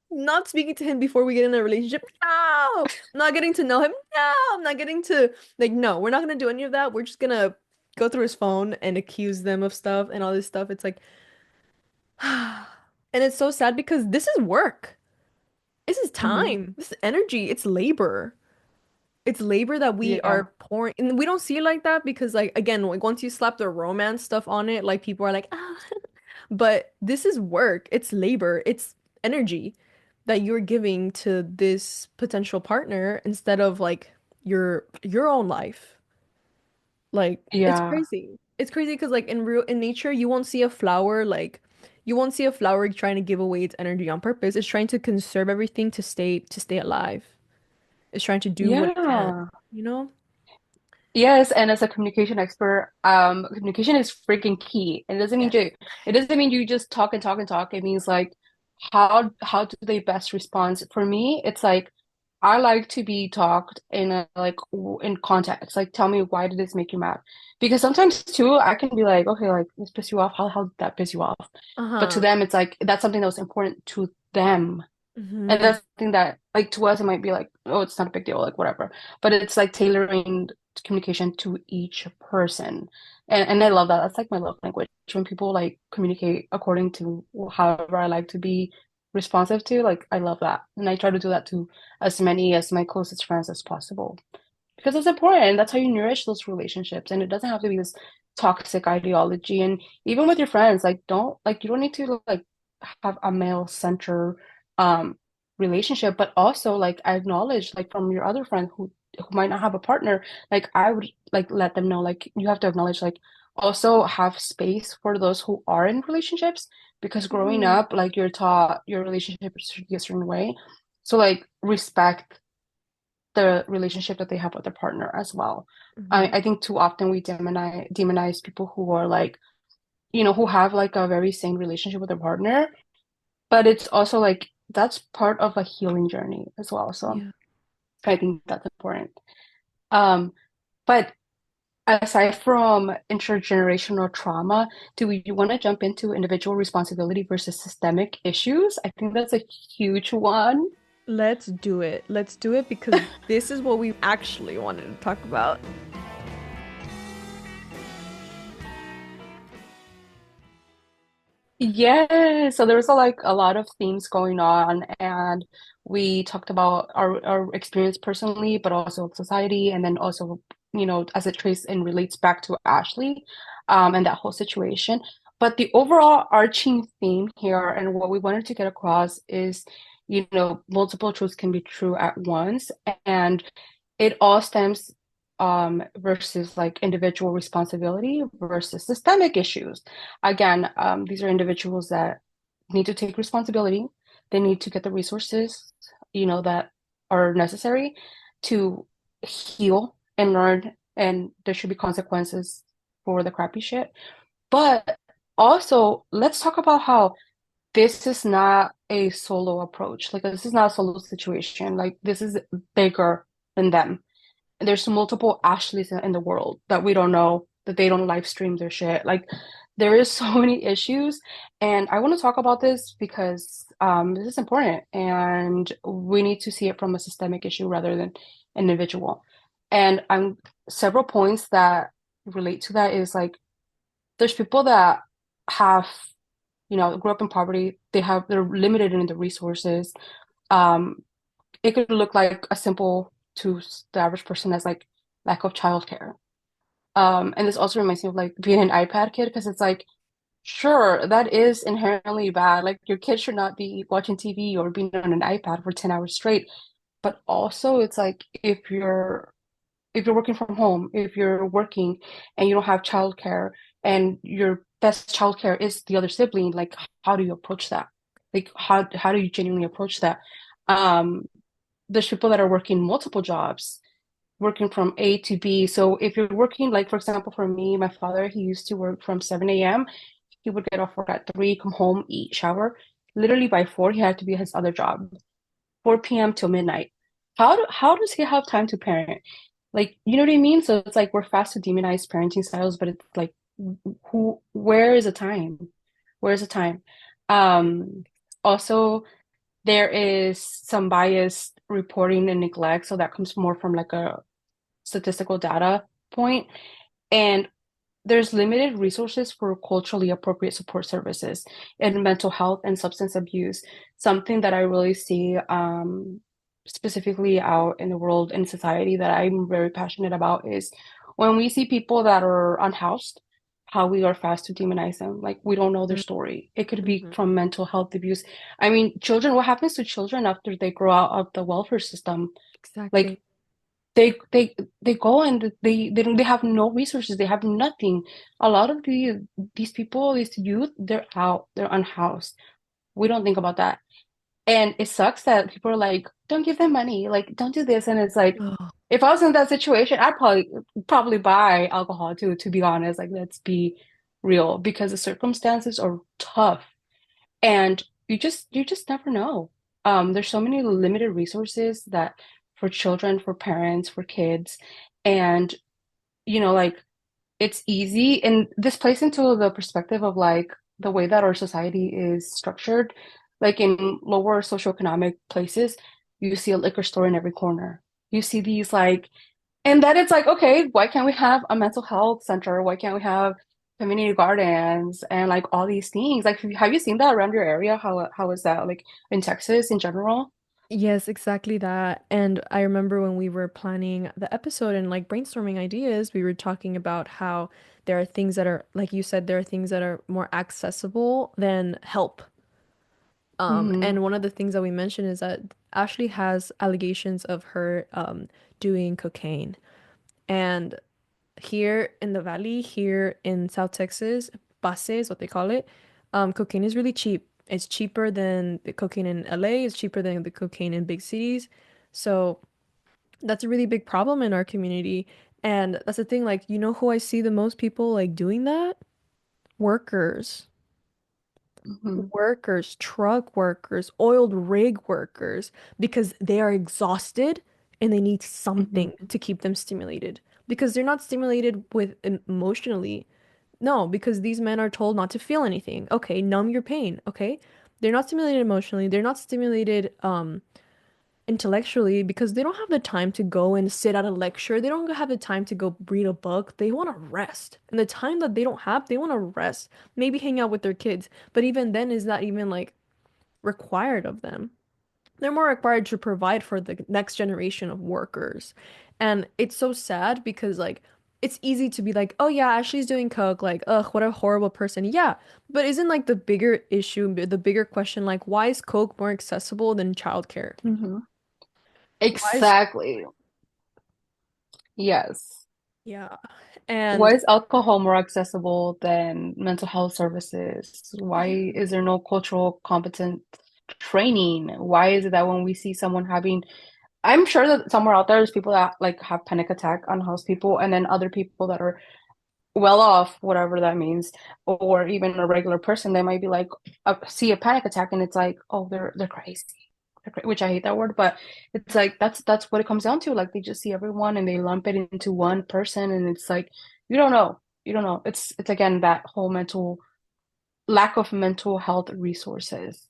not speaking to him before we get in a relationship. No, not getting to know him. No, I'm not getting to like no, we're not gonna do any of that. We're just gonna go through his phone and accuse them of stuff and all this stuff. It's like and it's so sad because this is work. This is Hmm. time. This is energy. It's labor. It's labor that we Yeah. are pouring. And we don't see it like that because like again, like once you slap the romance stuff on it, like people are like, ah. But this is work. It's labor. It's energy that you're giving to this potential partner instead of like your own life. Like it's Yeah. crazy. It's crazy because like in nature you won't see a flower like you won't see a flower trying to give away its energy on purpose. It's trying to conserve everything to stay alive. It's trying to do what it can, Yeah. you know? Yes, and as a communication expert, communication is freaking key. And Yes. it doesn't mean you just talk and talk and talk. It means like how do they best respond? For me, it's like I like to be talked in a in context. Like tell me why did this make you mad? Because sometimes too I can be like, okay, like this piss you off. How did that piss you off? But to Uh-huh. them it's like that's something that was important to them. And Hmm. that's something that, like, to us, it might be like, oh, it's not a big deal, like, whatever. But it's like tailoring communication to each person. And I love that. That's like my love language. When people like communicate according to however I like to be responsive to, like, I love that. And I try to do that to as many as my closest friends as possible because it's important. That's how you nourish those relationships. And it doesn't have to be this toxic ideology. And even with your friends, like don't like you don't need to like have a male center um relationship, but also like I acknowledge like from your other friend who might not have a partner, like I would like let them know like you have to acknowledge like also have space for those who are in relationships because growing Hmm. up like you're taught your relationship should be a certain way. So like respect the relationship that they have with their partner as well. Hmm. I think too often we demonize people who are like, who have like a very sane relationship with their partner, but it's also like that's part of a healing journey as well. So Yeah. I think that's important. Um, but aside from intergenerational trauma, do we want to jump into individual responsibility versus systemic issues? I think that's a huge one. Let's do it. Let's do it because this is what we actually wanted to talk about. Yeah, so there's like a lot of themes going on, and we talked about our experience personally, but also society, and then also, as it traces and relates back to Ashley, and that whole situation. But the overall arching theme here and what we wanted to get across is, multiple truths can be true at once, and it all stems versus like individual responsibility versus systemic issues. Again, these are individuals that need to take responsibility. They need to get the resources, that are necessary to heal and learn, and there should be consequences for the crappy shit. But also, let's talk about how this is not a solo approach. Like, this is not a solo situation. Like, this is bigger than them. There's multiple Ashleys in the world that we don't know that they don't live stream their shit. Like there is so many issues, and I want to talk about this because this is important, and we need to see it from a systemic issue rather than individual. And several points that relate to that is like there's people that have grew up in poverty. They're limited in the resources. Um, it could look like a simple to the average person as like lack of childcare. And this also reminds me of like being an iPad kid because it's like, sure, that is inherently bad. Like your kid should not be watching TV or being on an iPad for 10 hours straight. But also it's like if you're if you're working from home, if you're working and you don't have childcare and your best childcare is the other sibling, like how do you approach that? Like how do you genuinely approach that? Um, there's people that are working multiple jobs, working from A to B. So if you're working, like for example, for me, my father, he used to work from 7 a.m. He would get off work at 3, come home, eat, shower. Literally by 4, he had to be at his other job, 4 p.m. till midnight. How does he have time to parent? Like, you know what I mean? So it's like we're fast to demonize parenting styles, but it's like where is the time? Where is the time? Um, Also there is some biased reporting and neglect, so that comes more from like a statistical data point. And there's limited resources for culturally appropriate support services in mental health and substance abuse. Something that I really see specifically out in the world and society that I'm very passionate about is when we see people that are unhoused, how we are fast to demonize them. Like we don't know their story. It could be Mm-hmm. from mental health abuse. I mean, children, what happens to children after they grow out of the welfare system? Like Exactly. they go and they have no resources, they have nothing. A lot of these people, these youth, they're out, they're unhoused. We don't think about that, and it sucks that people are like, don't give them money, like don't do this. And it's like, Oh, if I was in that situation, I'd probably buy alcohol too, to be honest. Like let's be real, because the circumstances are tough, and you just never know. There's so many limited resources that for children, for parents, for kids, and like it's easy. And this plays into the perspective of like the way that our society is structured. Like in lower socioeconomic places, you see a liquor store in every corner. You see these like, and then it's like, okay, why can't we have a mental health center? Why can't we have community gardens and like all these things? Like, have you seen that around your area? How is that like in Texas in general? yes, exactly that. And I remember when we were planning the episode and like brainstorming ideas, we were talking about how there are things that are, like you said, there are things that are more accessible than help. Hmm. And one of the things that we mentioned is that Ashley has allegations of her doing cocaine. And here in the valley, here in South Texas, base is what they call it, cocaine is really cheap. It's cheaper than the cocaine in LA, it's cheaper than the cocaine in big cities. So that's a really big problem in our community. And that's the thing, like, you know who I see the most people like doing that? Workers. Hmm. Workers, truck workers, oiled rig workers, because they are exhausted and they need something Hmm. to keep them stimulated. Because they're not stimulated with emotionally. No, because these men are told not to feel anything. Okay, numb your pain. Okay. They're not stimulated emotionally. They're not stimulated intellectually because they don't have the time to go and sit at a lecture. They don't have the time to go read a book. They want to rest. And the time that they don't have, they want to rest. Maybe hang out with their kids. But even then, is that even like required of them? They're more required to provide for the next generation of workers. And it's so sad because like it's easy to be like, oh yeah, Ashley's doing coke, like, ugh, what a horrible person. Yeah, but isn't like the bigger issue, the bigger question, like, why is coke more accessible than childcare? Hmm. Why is Exactly. Yes. Yeah. Why And is alcohol more accessible than mental health services? Why yeah. is there no cultural competent training? Why is it that when we see someone having, I'm sure that somewhere out there, there's people that like have panic attack on house people, and then other people that are well off, whatever that means, or even a regular person, they might be like, see a panic attack, and it's like, oh, they're crazy, which I hate that word, but it's like that's what it comes down to. Like they just see everyone and they lump it into one person, and it's like you don't know. It's again that whole mental lack of mental health resources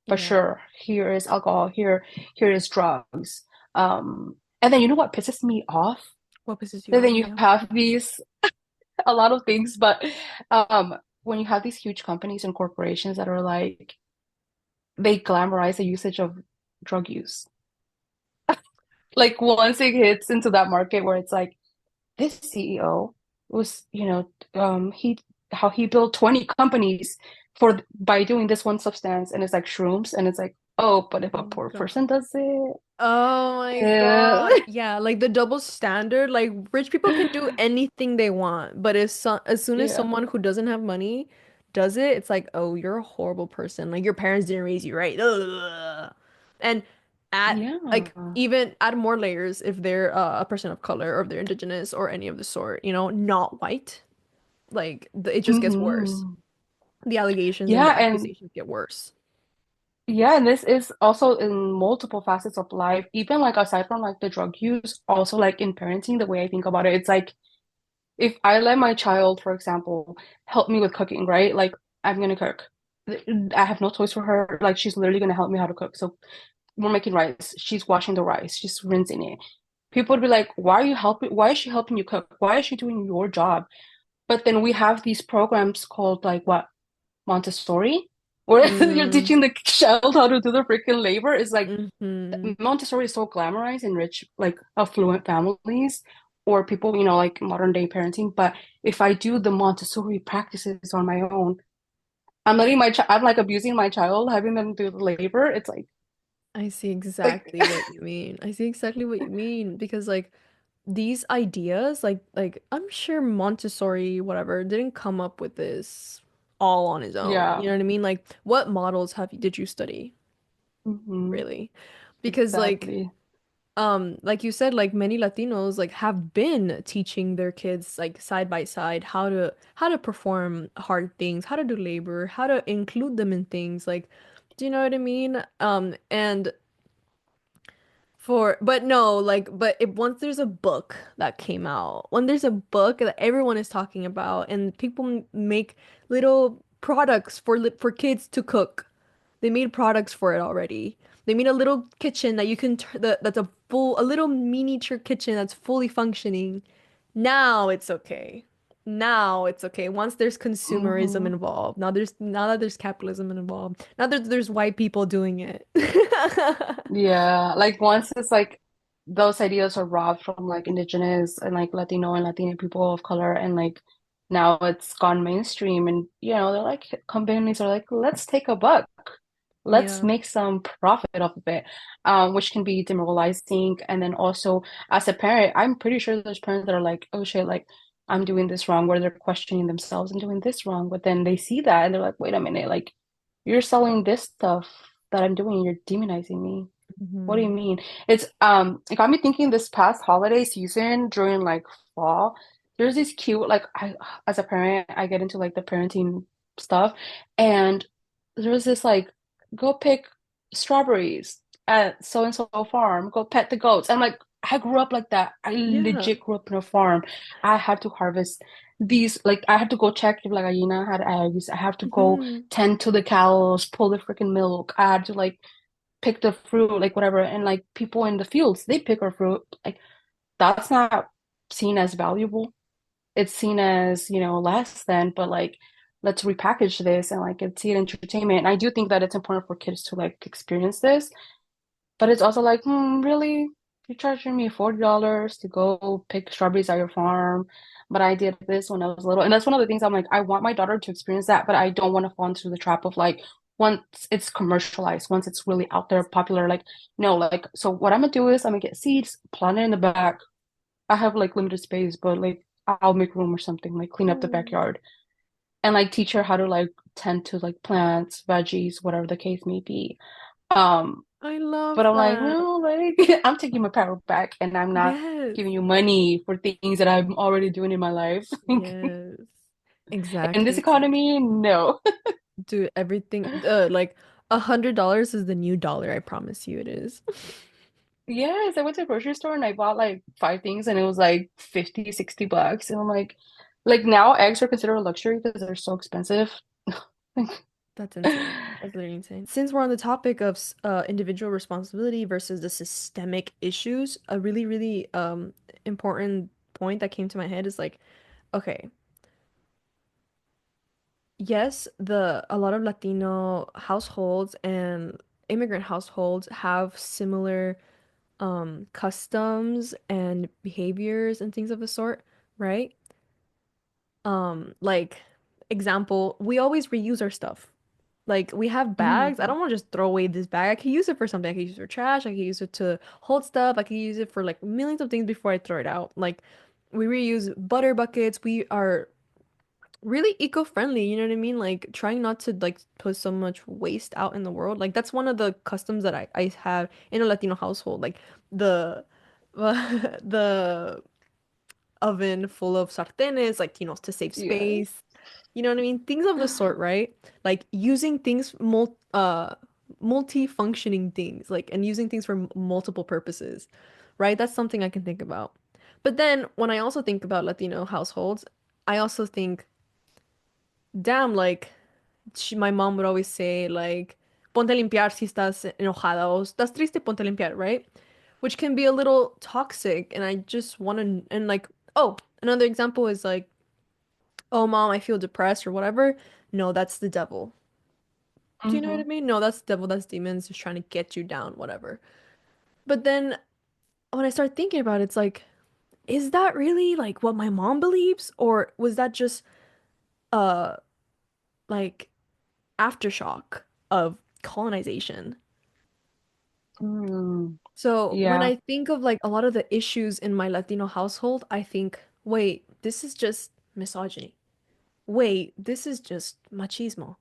for Yeah. sure. Here is alcohol. Here is drugs. And then you know what pisses me off? What pisses you And off, then you Mia? have these a lot of things, but when you have these huge companies and corporations that are like they glamorize the usage of drug use. Like once it hits into that market where it's like this CEO was, he how he built 20 companies for by doing this one substance, and it's like shrooms, and it's like Oh, but if Oh a my poor God. person does it, Oh my uh, God. Yeah, like the double standard, like rich people can do anything they want, but as soon as yeah, someone who doesn't have money does it, it's like, "Oh, you're a horrible person. Like your parents didn't raise you right." Ugh. And add yeah. like even add more layers if they're a person of color or if they're indigenous or any of the sort, not white. Like it just gets worse. Hmm. The allegations and Yeah, the and accusations get worse. yeah, and this is also in multiple facets of life, even like aside from like the drug use, also like in parenting, the way I think about it, it's like if I let my child, for example, help me with cooking, right? Like I'm gonna cook. I have no choice for her. Like she's literally gonna help me how to cook. So we're making rice. She's washing the rice. She's rinsing it. People would be like, "Why are you helping? Why is she helping you cook? Why is she doing your job?" But then we have these programs called like what? Montessori, where you're Mm, teaching the child how to do the freaking labor. Is like hmm. Montessori is so glamorized in rich, like affluent families or people, like modern day parenting. But if I do the Montessori practices on my own, I'm letting I'm like abusing my child, having them do the labor. It's I see like, exactly what you mean. I see exactly what you mean because like these ideas, like I'm sure Montessori, whatever, didn't come up with this all on his own. yeah, You know what I mean? Like what models did you study, hmm, really? Because exactly. like you said, like many Latinos like have been teaching their kids like side by side how to perform hard things, how to do labor, how to include them in things like do you know what I mean? And but no, like, but once there's a book that came out, when there's a book that everyone is talking about, and people make little products for kids to cook, they made products for it already. They made a little kitchen that you can that's a little miniature kitchen that's fully functioning. Now it's okay. Now it's okay. Once there's consumerism Hmm. involved, now that there's capitalism involved, now that there's white people doing it. Yeah, like once it's like those ideas are robbed from like indigenous and like Latino and Latina people of color and like now it's gone mainstream and they're like companies are like let's take a buck. Let's Yeah. make some profit off of it, which can be demoralizing. And then also as a parent, I'm pretty sure there's parents that are like, oh shit, like I'm doing this wrong, where they're questioning themselves and doing this wrong. But then they see that and they're like, wait a minute, like you're selling this stuff that I'm doing, you're demonizing me. What do you Hmm. mean? It got me thinking this past holiday season during like fall, there's this cute like I as a parent, I get into like the parenting stuff and there was this like go pick strawberries at so and so farm, go pet the goats. I'm like, I grew up like that. I Yeah. legit grew up in a farm. I had to harvest these, like I had to go check if la gallina had eggs. I have to go Hmm. tend to the cows, pull the freaking milk. I had to like pick the fruit, like whatever. And like people in the fields, they pick our fruit. Like that's not seen as valuable. It's seen as, less than, but like let's repackage this and like see it entertainment. And I do think that it's important for kids to like experience this, but it's also like, really? You're charging me $40 to go pick strawberries at your farm, but I did this when I was little. And that's one of the things I'm like, I want my daughter to experience that, but I don't want to fall into the trap of like, once it's commercialized, once it's really out there, popular, like, no, like, so what I'm gonna do is I'm gonna get seeds, plant it in the back. I have like limited space, but like, I'll make room or something, like clean up the Oh, backyard and like teach her how to like tend to like plants, veggies, whatever the case may be. Um, I love but I'm like, that. no, like I'm taking my power back and I'm not Yes. giving you money for things that I'm already doing in my life. Yes. In Exactly, this exactly. economy, no. Dude, everything like $100 is the new dollar, I promise you it is. Yes, I went to a grocery store and I bought like five things and it was like 50, $60. And I'm like now eggs are considered a luxury because they're so expensive. That's insane. That's literally insane. Since we're on the topic of individual responsibility versus the systemic issues, a really, really important point that came to my head is like, okay, yes, the a lot of Latino households and immigrant households have similar customs and behaviors and things of the sort, right? Like example, we always reuse our stuff. Like we have bags. I Mm-hmm. don't want to just throw away this bag. I can use it for something. I can use it for trash. I can use it to hold stuff. I can use it for like millions of things before I throw it out. Like we reuse butter buckets. We are really eco-friendly, you know what I mean? Like trying not to like put so much waste out in the world. Like that's one of the customs that I have in a Latino household. Like the the oven full of sartenes, like, to save Yes. space. You know what I mean? Things of the sort, right? Like using things multi-functioning things, like and using things for multiple purposes, right? That's something I can think about. But then when I also think about Latino households, I also think, damn, like my mom would always say like ponte a limpiar si estás enojada o estás triste, ponte a limpiar, right? Which can be a little toxic and I just want to and like oh, another example is like, oh mom, I feel depressed or whatever. No, that's the devil. Do you know what I Mm-hmm. mean? No, that's the devil, that's demons just trying to get you down, whatever. But then when I start thinking about it, it's like, is that really like what my mom believes or was that just uh like aftershock of colonization? Mm. So when Yeah. I think of like a lot of the issues in my Latino household, I think, wait, this is just misogyny. Wait, this is just machismo.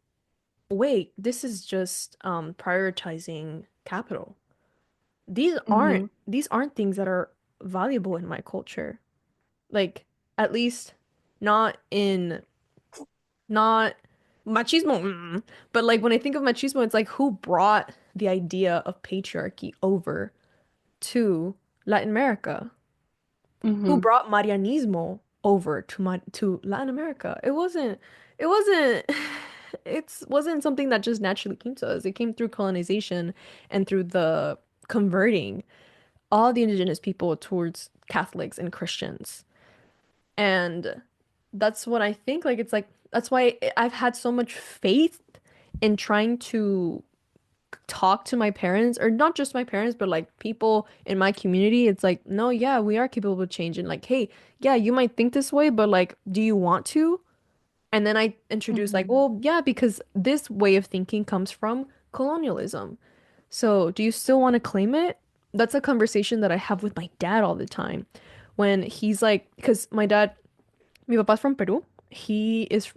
Wait, this is just prioritizing capital. Mm-hmm. These aren't things that are valuable in my culture. Like at least not in not machismo, but like when I think of machismo, it's like who brought the idea of patriarchy over to Latin America? Who Mm-hmm. brought Marianismo over to Latin America? It wasn't it wasn't something that just naturally came to us. It came through colonization and through the converting all the indigenous people towards Catholics and Christians. And that's what I think. Like it's like that's why I've had so much faith in trying to talk to my parents, or not just my parents, but like people in my community. It's like, no, yeah, we are capable of change. And like, hey, yeah, you might think this way, but like, do you want to? And then I introduce like, Mm-hmm. well, yeah, because this way of thinking comes from colonialism. So do you still want to claim it? That's a conversation that I have with my dad all the time. When he's like, because mi papa's from Peru.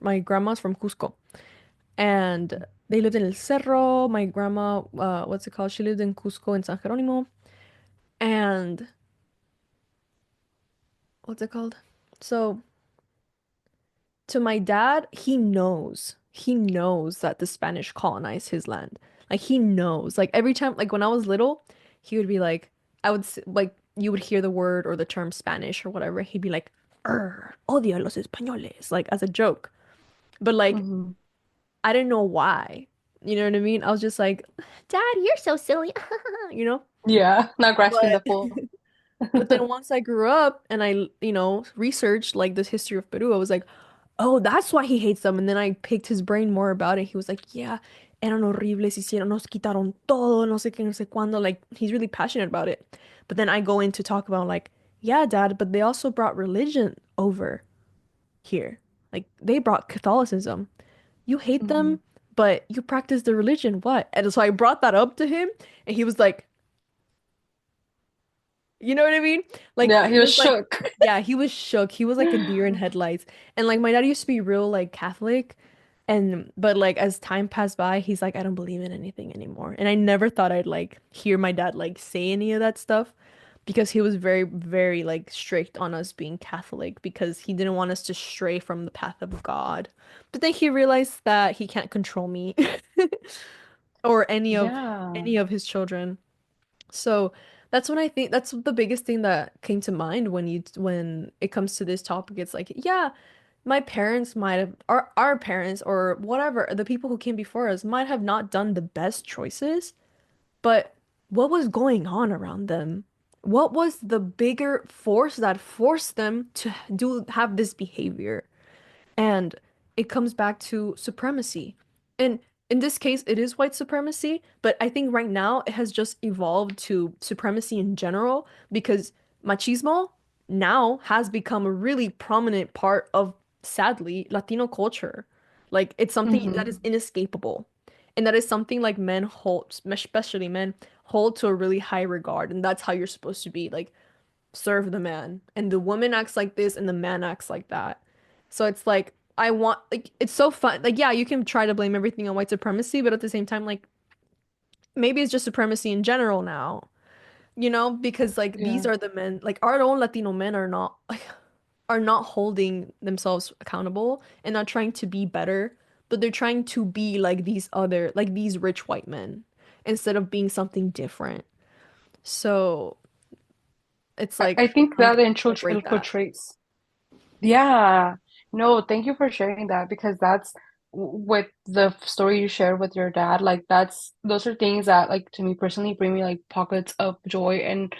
My grandma's from Cusco. And they lived in El Cerro. My grandma, what's it called? She lived in Cusco in San Jerónimo. And what's it called? So to my dad, he knows. He knows that the Spanish colonized his land. Like he knows. Like every time, like when I was little, he would be like, like you would hear the word or the term Spanish or whatever. He'd be like, odio a los españoles, like as a joke. But like Mm-hmm. I didn't know why. You know what I mean? I was just like, Dad, you're so silly, you know? Yeah. Not grasping But the full. but then once I grew up and I, researched like the history of Peru, I was like, oh, that's why he hates them. And then I picked his brain more about it. He was like, yeah, eran horribles, hicieron, nos quitaron todo, no sé qué, no sé cuándo. Like he's really passionate about it. But then I go in to talk about like, yeah, Dad, but they also brought religion over here. Like they brought Catholicism. You hate Mm-hmm. them, but you practice the religion. What? And so I brought that up to him, and he was like, you know what I mean? Like Yeah, it he was was like, shook. yeah, he was shook. He was like a deer in headlights. And like my dad used to be real like Catholic, and but like as time passed by, he's like, I don't believe in anything anymore. And I never thought I'd like hear my dad like say any of that stuff because he was very, very like strict on us being Catholic because he didn't want us to stray from the path of God. But then he realized that he can't control me or Yeah. any of his children. So that's when I think that's the biggest thing that came to mind when it comes to this topic. It's like, yeah, my parents might have, or our parents, or whatever, the people who came before us might have not done the best choices, but what was going on around them? What was the bigger force that forced them to have this behavior? And it comes back to supremacy. And in this case, it is white supremacy, but I think right now it has just evolved to supremacy in general because machismo now has become a really prominent part of, sadly, Latino culture. Like it's something that Mm-hmm. is inescapable. And that is something like men hold, especially men, hold to a really high regard. And that's how you're supposed to be. Like, serve the man. And the woman acts like this and the man acts like that. So it's like, I want, like, it's so fun. Like, yeah, you can try to blame everything on white supremacy, but at the same time, like, maybe it's just supremacy in general now, because like these Yeah. are the men, like our own Latino men are not like are not holding themselves accountable and not trying to be better, but they're trying to be like these rich white men instead of being something different. So it's I like think I'm that gonna celebrate that. infiltrates. Yeah. No, thank you for sharing that because that's with the story you shared with your dad. Like those are things that like to me personally bring me like pockets of joy and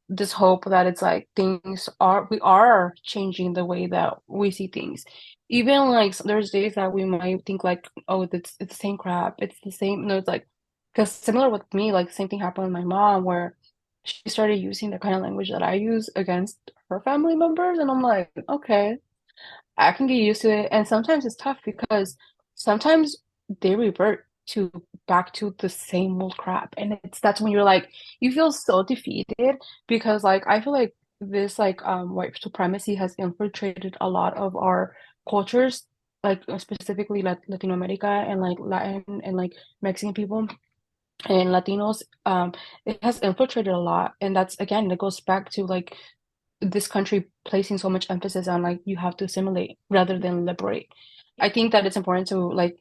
this hope that it's like we are changing the way that we see things. Even like there's days that we might think like, oh, it's the same crap. It's the same. No, it's like because similar with me, like same thing happened with my mom where she started using the kind of language that I use against her family members, and I'm like, okay. I can get used to it. And sometimes it's tough because sometimes they revert to back to the same old crap. And that's when you're like you feel so defeated because like I feel like this like white supremacy has infiltrated a lot of our cultures, like specifically Latino America and like Latin and like Mexican people and Latinos. It has infiltrated a lot. And that's again, it goes back to like this country placing so much emphasis on like you have to assimilate rather than liberate. I think that it's important to like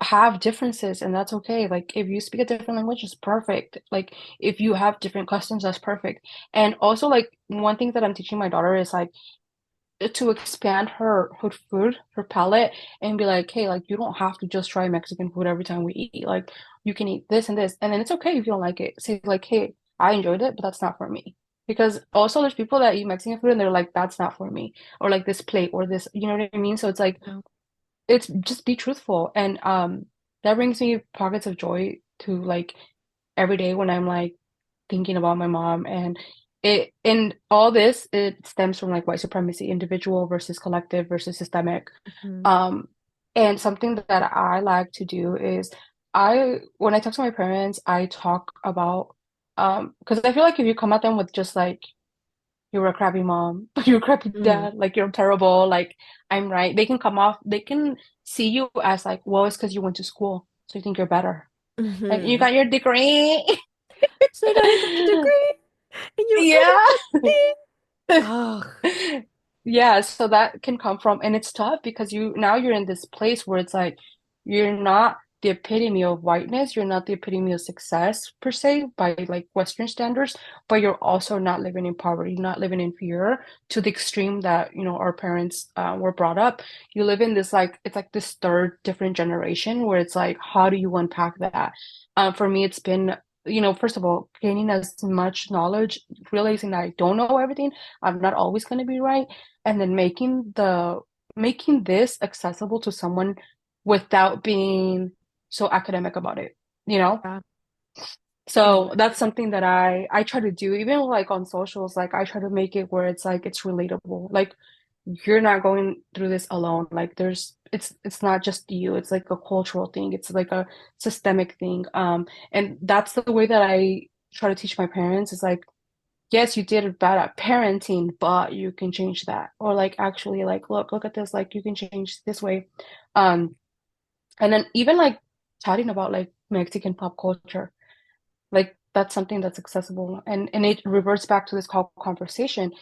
have differences and that's okay. Like if you speak a different language, it's perfect. Like if you have different customs, that's perfect. And also like one thing that I'm teaching my daughter is like to expand her food, her palate, and be like, hey, like you don't have to just try Mexican food every time we eat. Like you can eat this and this, and then it's okay if you don't like it. Say like, hey, I enjoyed it, but that's not for me. Because also there's people that eat Mexican food and they're like, that's not for me, or like this plate or this, you know what I mean? So it's like Yeah. it's just be truthful, and that brings me pockets of joy to like every day when I'm like thinking about my mom and all this it stems from like white supremacy, individual versus collective versus systemic. Mhm. Um and something that I like to do is I when I talk to my parents, I talk about because I feel like if you come at them with just like you're a crappy mom, you're a crappy Mhm. dad, like you're terrible, like I'm right, they can see you as like, well, it's because you went to school, so you think you're better. Like you Mhm. got your degree. So now you got your degree and you Yeah. edit everything. Ugh. Yeah, so that can come from, and it's tough because you're in this place where it's like you're not the epitome of whiteness, you're not the epitome of success per se by like Western standards, but you're also not living in poverty, not living in fear to the extreme that, our parents were brought up. You live in this like it's like this third different generation where it's like, how do you unpack that? For me, it's been, first of all, gaining as much knowledge, realizing that I don't know everything. I'm not always going to be right, and then making this accessible to someone without being so academic about it, you know? Yeah, So that's exactly. something that I try to do, even like on socials, like I try to make it where it's like it's relatable. Like you're not going through this alone. Like it's not just you, it's like a cultural thing, it's like a systemic thing. And that's the way that I try to teach my parents is like, yes, you did bad at parenting, but you can change that. Or like actually like look at this, like you can change this way. Um, and then even like chatting about like Mexican pop culture, like that's something that's accessible and it reverts back to this whole conversation.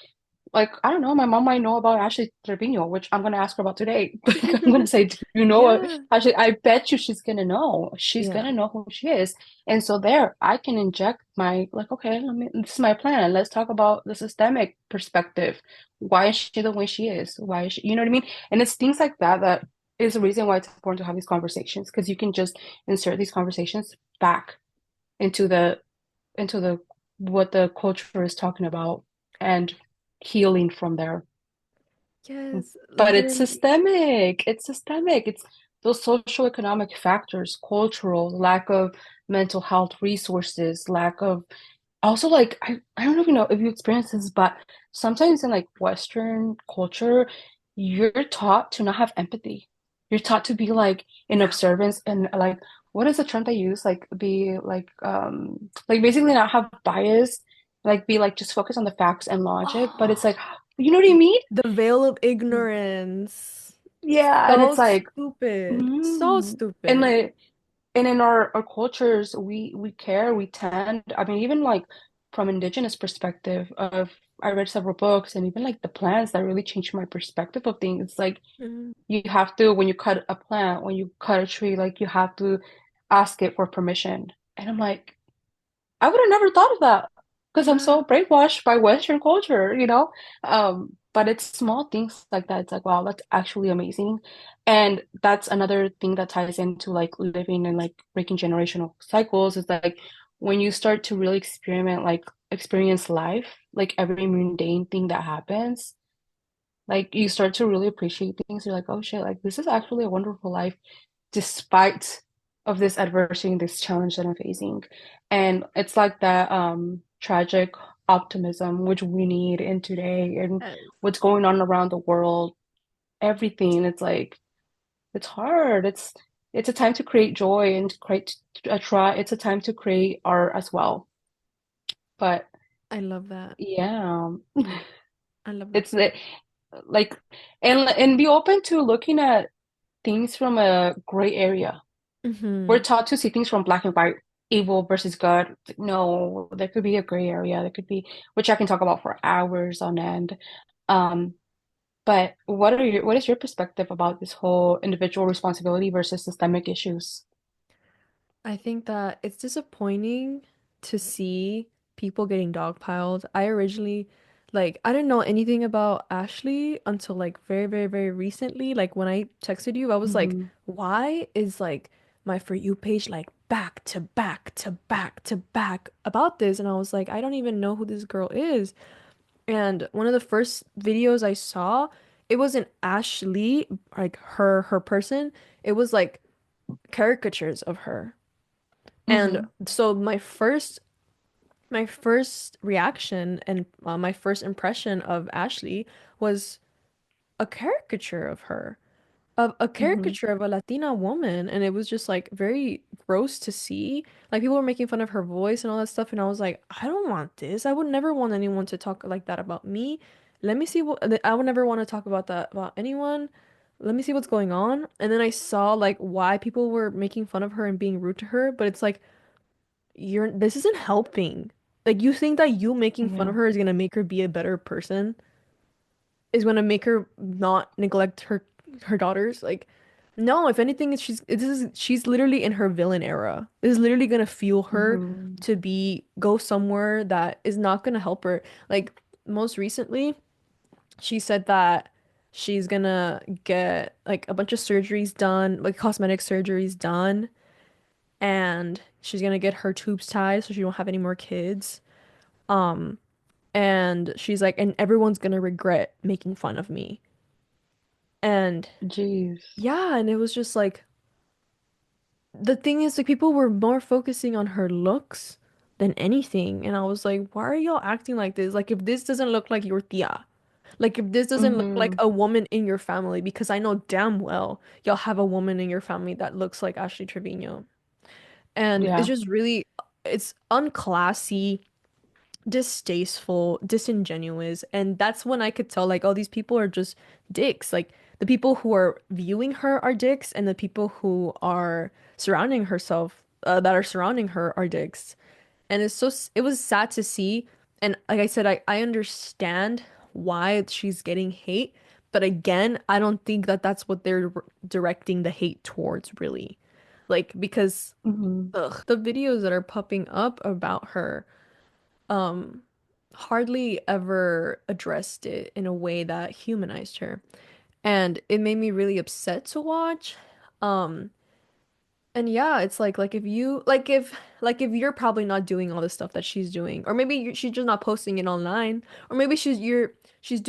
Like, I don't know, my mom might know about Ashley Trevino, which I'm gonna ask her about today. I'm gonna say, do you know what? Yeah. Actually, I bet you she's gonna know. She's Yeah. gonna know who she is. And so there, I can inject my like, okay, this is my plan. Let's talk about the systemic perspective. Why is she the way she is? Why is she, you know what I mean? And it's things like that that is the reason why it's important to have these conversations, because you can just insert these conversations back into the what the culture is talking about and healing from there. Yes, But it's literally. systemic. It's systemic. It's those socioeconomic factors, cultural, lack of mental health resources, lack of also like I don't even know if you experience this, but sometimes in like Western culture, you're taught to not have empathy. you're taught to be like in Yeah. observance and like what is the term they use? Like basically not have bias, like be like just focus on the facts and logic. But it's Oh, like you know what I mean? the veil of ignorance. Yeah, and So it's like stupid. So mm. And stupid. like and in our cultures, we care, we tend. I mean, even like from indigenous perspective, of I read several books, and even like the plants that really changed my perspective of things. It's like Mhm. you have to when you cut a plant, when you cut a tree, like you have to ask it for permission. And I'm like, I would have never thought of that because I'm Yeah, so brainwashed by Western culture, you know? But it's small things like that. It's like, wow, that's actually amazing. And that's another thing that ties into like living and like breaking generational cycles is like when you start to really experiment, like experience life, like every mundane thing that happens, like you start to really appreciate things. You're like, oh shit, like this is actually a wonderful life despite of this adversity and this challenge that I'm facing. And it's like that tragic optimism which we need in today and yes. what's going on around the world, everything. It's like it's hard. It's a time to create joy and to create a try. It's a time to create art as well. But I love that. yeah, I love that. it's like and be open to looking at things from a gray area. We're Hmm. taught to see things from black and white, evil versus good. No, there could be a gray area. There could be, which I can talk about for hours on end. Um, but what is your perspective about this whole individual responsibility versus systemic issues? I think that it's disappointing to see people getting dogpiled. I originally, like, I didn't know anything about Ashley until like very, very, very recently. Like when I texted you, I was like, Hmm. why is like my For You page like back to back to back to back about this? And I was like, I don't even know who this girl is. And one of the first videos I saw, it wasn't Ashley, like her person. It was like caricatures of her. And Hmm. so my first reaction and my first impression of Ashley was a caricature of her, of a Hmm. caricature of a Latina woman, and it was just like very gross to see. Like people were making fun of her voice and all that stuff, and I was like, I don't want this. I would never want anyone to talk like that about me. Let me see what I would never want to talk about that about anyone. Let me see what's going on. And then I saw like why people were making fun of her and being rude to her, but it's like this isn't helping. Like you think that you making fun of Yeah. her is gonna make her be a better person, is gonna make her not neglect her daughters. Like, no, if anything, she's literally in her villain era. This is literally gonna fuel her Hmm. to be go somewhere that is not gonna help her. Like most recently, she said that she's gonna get like a bunch of surgeries done, like cosmetic surgeries done, and she's gonna get her tubes tied so she won't have any more kids. Um, and she's like, and everyone's gonna regret making fun of me. And Jeez. yeah, and it was just like the thing is like people were more focusing on her looks than anything. And I was like, why are y'all acting like this? Like if this doesn't look like your tia, like if this doesn't look like Hmm. a woman in your family, because I know damn well y'all have a woman in your family that looks like Ashley Trevino. And it's Yeah. just really, it's unclassy, distasteful, disingenuous, and that's when I could tell like, oh, these people are just dicks. Like the people who are viewing her are dicks, and the people who are surrounding herself, that are surrounding her are dicks. And it was sad to see. And like I said, I understand why she's getting hate, but again, I don't think that that's what they're directing the hate towards, really. Like because Hmm. the videos that are popping up about her um hardly ever addressed it in a way that humanized her. And it made me really upset to watch. Um and yeah, it's like if you like if you're probably not doing all the stuff that she's doing, or maybe she's just not posting it online, or maybe you're just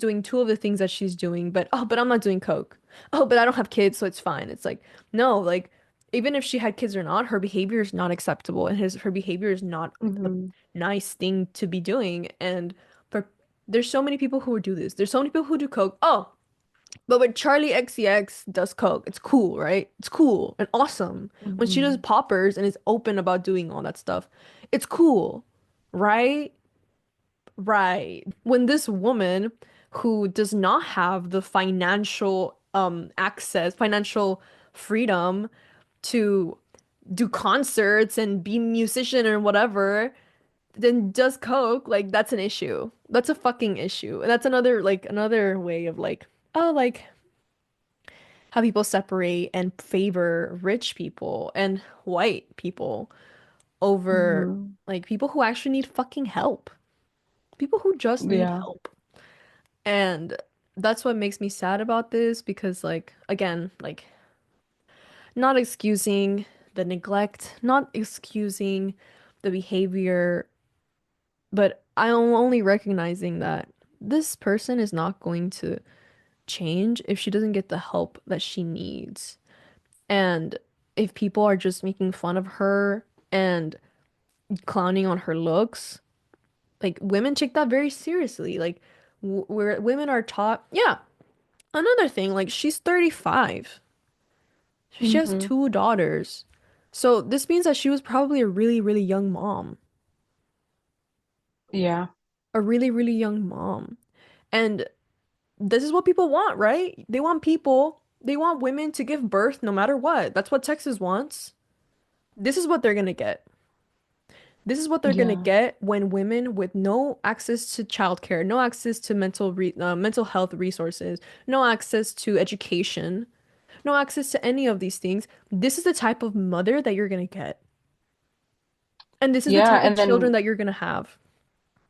doing two of the things that she's doing, but oh, but I'm not doing coke. Oh, but I don't have kids, so it's fine. It's like no, like even if she had kids or not, her behavior is not acceptable, and her behavior is not a Hmm. nice thing to be doing. And for there's so many people who would do this. There's so many people who do coke. Oh, But when Charlie XCX does coke, it's cool, right? It's cool and awesome. When she does Hmm. poppers and is open about doing all that stuff, it's cool, right? Right. When this woman who does not have the financial access, financial freedom to do concerts and be a musician or whatever, then does coke, like that's an issue. That's a fucking issue. And that's another another way of oh how people separate and favor rich people and white people over Hmm. people who actually need fucking help. People who just need Yeah. help. And that's what makes me sad about this because again, not excusing the neglect, not excusing the behavior, but I'm only recognizing that this person is not going to change if she doesn't get the help that she needs. And if people are just making fun of her and clowning on her looks, like women take that very seriously. Like where women are taught, yeah, another thing, like she's 35. She has Hmm. two daughters. So this means that she was probably a really, really young mom. Yeah. A really, really young mom. And this is what people want, right? They want women to give birth no matter what. That's what Texas wants. This is what they're gonna get. This is what they're gonna Yeah. get when women with no access to childcare, no access to mental health resources, no access to education, no access to any of these things. This is the type of mother that you're gonna get. And this is the Yeah. type of And children then, that you're gonna have.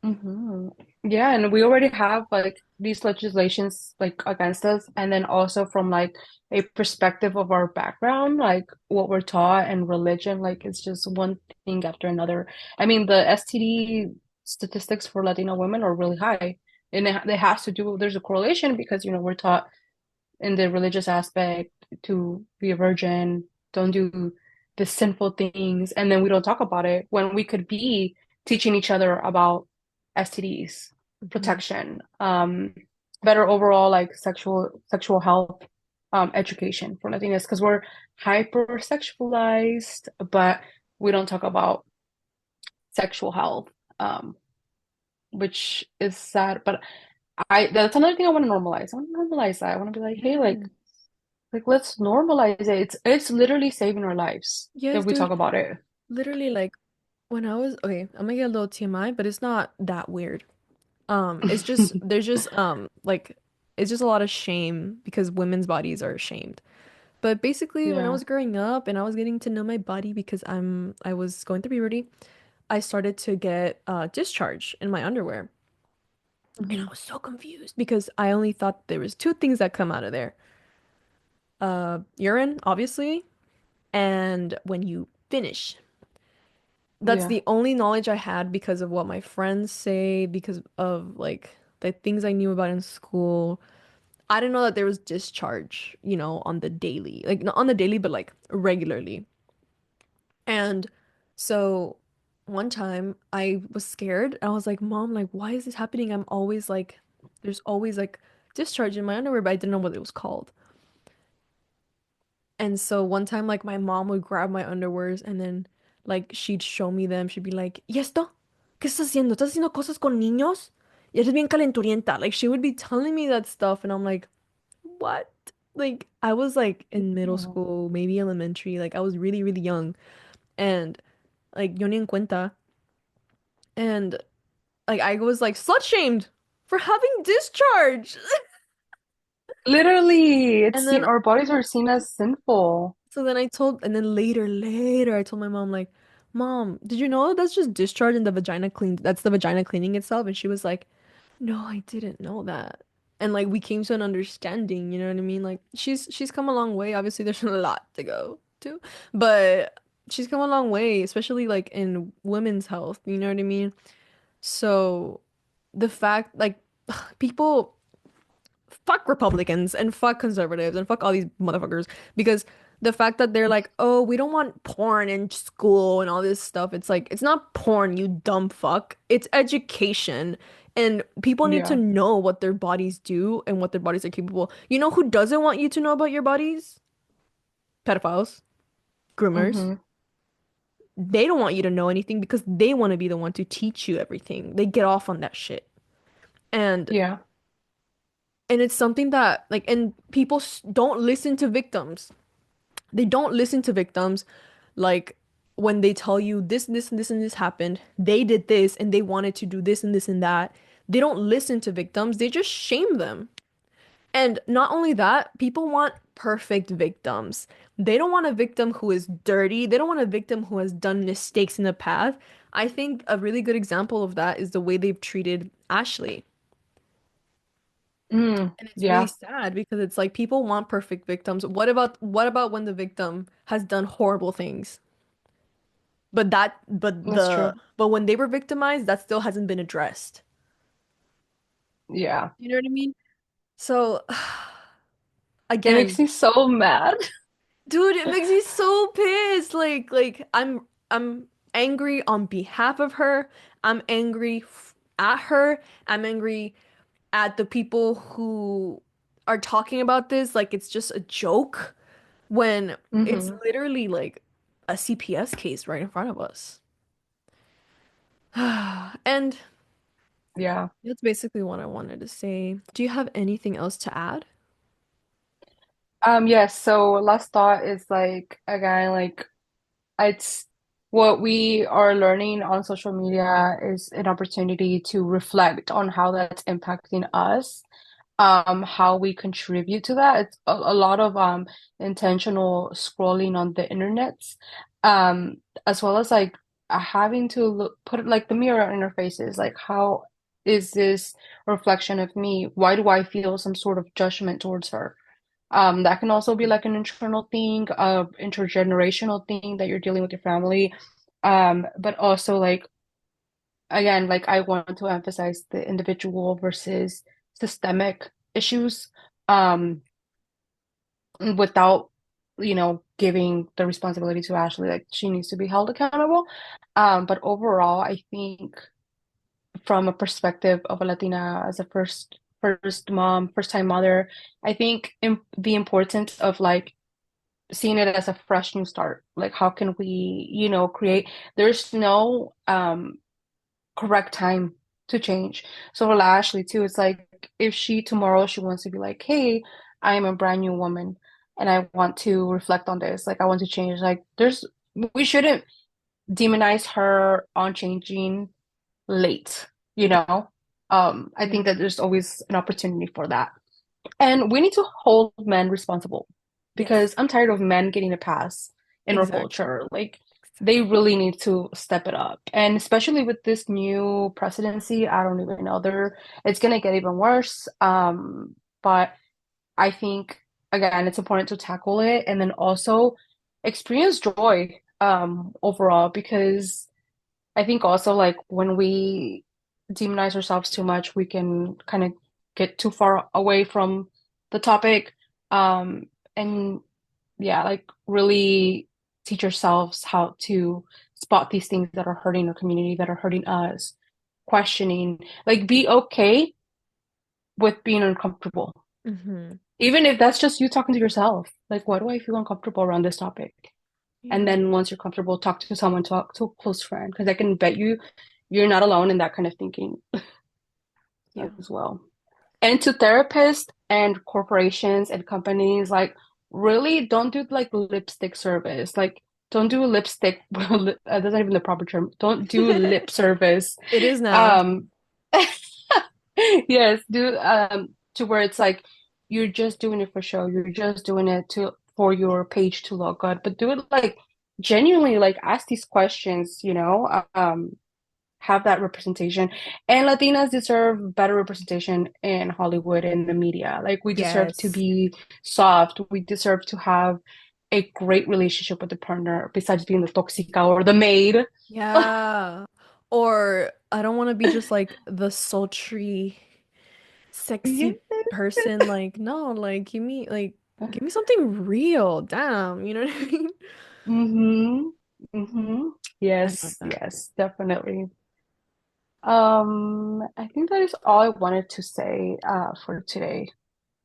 hmm, yeah, and we already have like these legislations like against us, and then also from like a perspective of our background, like what we're taught and religion, like it's just one thing after another. I mean, the STD statistics for Latino women are really high, and it has to do, there's a correlation because we're taught in the religious aspect to be a virgin, don't do the sinful things, and then we don't talk about it when we could be teaching each other about STDs, Mhm. protection, better overall like sexual health, education for Latinas because we're hyper sexualized, but we don't talk about sexual health, which is sad. But I that's another thing I want to normalize. I want to normalize that. I want to be like, hey, Yeah. like let's normalize it. It's literally saving our lives Yes, if we talk dude. about it. Literally, like when I was okay, I'm gonna get a little TMI, but it's not that weird. It's just there's just it's just a lot of shame because women's bodies are shamed. But basically, when I Yeah. was growing up and I was getting to know my body because I was going through puberty, I started to get discharge in my underwear. And I Hmm. was so confused because I only thought there was two things that come out of there. Urine, obviously, and when you finish. That's Yeah. the only knowledge I had because of what my friends say, because of the things I knew about in school. I didn't know that there was discharge, on the daily. Like not on the daily, but like regularly. And so one time I was scared. I was like, Mom, like, why is this happening? I'm always like, there's always like discharge in my underwear, but I didn't know what it was called. And so one time, like, my mom would grab my underwears and then, like, she'd show me them. She'd be like, ¿Y esto? ¿Qué estás haciendo? ¿Estás haciendo cosas con niños? Y eres bien calenturienta. Like, she would be telling me that stuff, and I'm like, what? Like, I was, like, in middle Oh. school, maybe elementary. Like, I was really, really young. And, like, yo ni en cuenta. And, like, I was, like, slut-shamed for having discharge. Literally, it's And seen, then our bodies are seen as sinful. So then and then later, I told my mom, like, Mom, did you know that's just discharge in the vagina clean? That's the vagina cleaning itself. And she was like, No, I didn't know that. And like we came to an understanding, you know what I mean? Like she's come a long way. Obviously, there's a lot to go to, but she's come a long way, especially like in women's health, you know what I mean? So the fact like people fuck Republicans and fuck conservatives and fuck all these motherfuckers because the fact that they're like, oh, we don't want porn in school and all this stuff. It's like, it's not porn, you dumb fuck. It's education. And people need to Yeah. know what their bodies do and what their bodies are capable. You know who doesn't want you to know about your bodies? Pedophiles, groomers. Mm-hmm. They don't want you to know anything because they want to be the one to teach you everything. They get off on that shit. And Yeah. and it's something that like and people don't listen to victims. They don't listen to victims like when they tell you this and this and this happened. They did this and they wanted to do this and this and that. They don't listen to victims. They just shame them. And not only that, people want perfect victims. They don't want a victim who is dirty. They don't want a victim who has done mistakes in the past. I think a really good example of that is the way they've treated Ashley. Mm. And it's really Yeah. sad because it's like people want perfect victims. What about when the victim has done horrible things? But that but That's the true. but when they were victimized, that still hasn't been addressed. Yeah. You know what I mean? So It makes again, me so mad. dude, it makes me so pissed. I'm angry on behalf of her. I'm angry at her. I'm angry at the people who are talking about this like it's just a joke when it's Mm-hmm. literally like a CPS case right in front of us. And Yeah. that's basically what I wanted to say. Do you have anything else to add? Yes, so last thought is like again, like it's what we are learning on social media is an opportunity to reflect on how that's impacting us, how we contribute to that. It's a lot of intentional scrolling on the internet, um, as well as like having to put like the mirror in our faces, like how is this a reflection of me? Why do I feel some sort of judgment towards her? That can also be like an internal thing, intergenerational thing that you're dealing with your family. But also like again, like I want to emphasize the individual versus systemic issues, um, without, giving the responsibility to Ashley. Like she needs to be held accountable. But overall, I think from a perspective of a Latina as a first mom, first time mother, I think the importance of like seeing it as a fresh new start. Like how can we, create there's no correct time to change. So for Ashley too, it's like if she tomorrow she wants to be like, hey, I am a brand new woman and I want to reflect on this. Like I want to change. Like we shouldn't demonize her on changing late, you know? I think Yeah. that there's always an opportunity for that. And we need to hold men responsible because Yes, I'm tired of men getting a pass in our exactly. culture. Like they Exactly. really need to step it up. And especially with this new presidency, I don't even know. It's gonna get even worse. But I think again, it's important to tackle it and then also experience joy overall because I think also like when we demonize ourselves too much, we can kind of get too far away from the topic. And yeah, like really teach ourselves how to spot these things that are hurting our community, that are hurting us, questioning, like be okay with being uncomfortable. Mm-hmm. Even if that's just you talking to yourself, like, why do I feel uncomfortable around this topic? And Yeah. then once you're comfortable, talk to someone, talk to a close friend, because I can bet you're not alone in that kind of thinking Yeah. as well. And to therapists and corporations and companies, like really don't do like lipstick service. Like don't do lipstick. That's not even the proper term. Don't do lip service. It is now. Um, yes, do to where it's like you're just doing it for show. You're just doing it to for your page to look good, but do it like genuinely. Like ask these questions. Have that representation. And Latinas deserve better representation in Hollywood and the media. Like we deserve to Yes. be soft. We deserve to have a great relationship with the partner besides being the toxica or the maid. Yeah. Or I don't want to be just like the sultry, Yeah. sexy person. Like, no, like give me something real. Damn, you know what I mean? Mm-hmm. Mm-hmm. I love Yes, that. yes, definitely. I think that is all I wanted to say for today.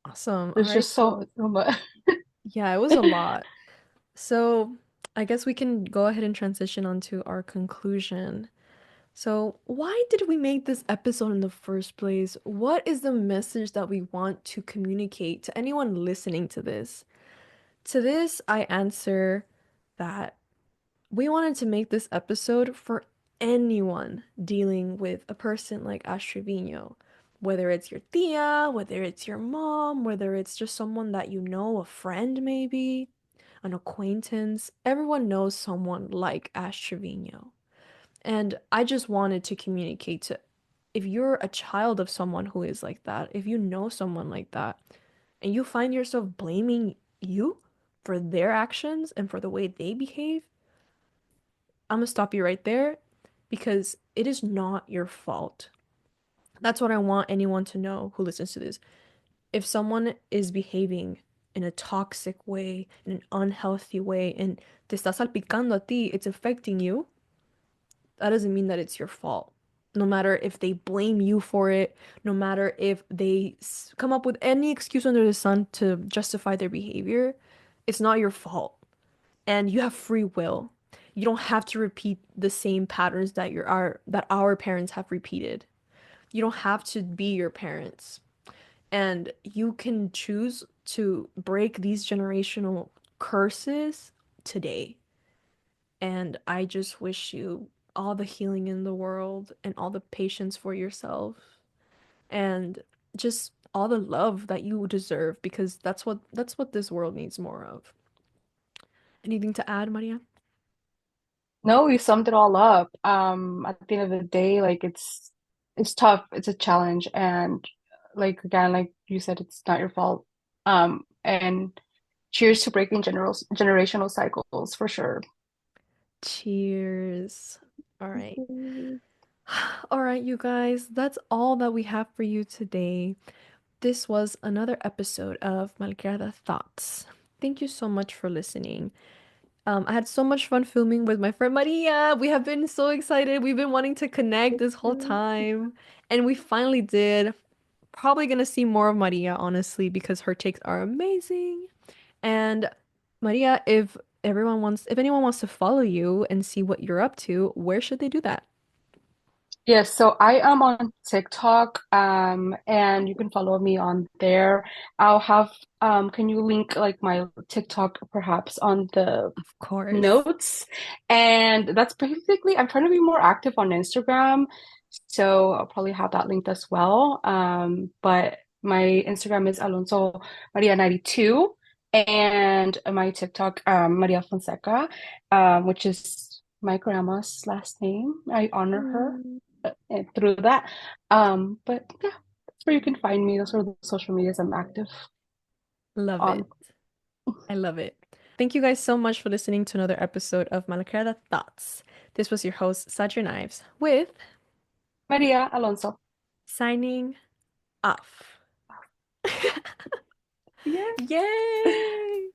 Awesome. All There's right. just So, so much. yeah, it was a lot. So, I guess we can go ahead and transition onto our conclusion. So, why did we make this episode in the first place? What is the message that we want to communicate to anyone listening to this? To this, I answer that we wanted to make this episode for anyone dealing with a person like Ash Trevino. Whether it's your tia, whether it's your mom, whether it's just someone that you know, a friend maybe, an acquaintance, everyone knows someone like Ash Trevino. And I just wanted to communicate to if you're a child of someone who is like that, if you know someone like that, and you find yourself blaming you for their actions and for the way they behave, I'm gonna stop you right there because it is not your fault. That's what I want anyone to know who listens to this. If someone is behaving in a toxic way, in an unhealthy way, and te está salpicando a ti, it's affecting you, that doesn't mean that it's your fault. No matter if they blame you for it, no matter if they come up with any excuse under the sun to justify their behavior, it's not your fault. And you have free will. You don't have to repeat the same patterns that our parents have repeated. You don't have to be your parents. And you can choose to break these generational curses today. And I just wish you all the healing in the world and all the patience for yourself and just all the love that you deserve because that's what this world needs more of. Anything to add, Maria? No, you summed it all up. At the end of the day, like it's tough. It's a challenge, and like again, like you said, it's not your fault. And cheers to breaking generational cycles for sure. Cheers. All right. Mhm. All right, you guys, that's all that we have for you today. This was another episode of Malcriada Thoughts. Thank you so much for listening. I had so much fun filming with my friend Maria. We have been so excited. We've been wanting to connect this whole time, and we finally did. Probably gonna see more of Maria, honestly, because her takes are amazing. And Maria, if anyone wants to follow you and see what you're up to, where should they do that? Yes, so I am on TikTok, and you can follow me on there. I'll have, can you link like my TikTok perhaps on the Of course. notes? And that's basically, I'm trying to be more active on Instagram, so I'll probably have that linked as well. But my Instagram is Alonso Maria 92, and my TikTok, Maria Fonseca, which is my grandma's last name. I honor her Mm, through that. But yeah, that's where you can find me. Those are the social medias I'm active love on. it. I love it. Thank you guys so much for listening to another episode of Malacrada Thoughts. This was your host, Sadra Knives, with Maria Alonso. signing off. Yeah. Yay!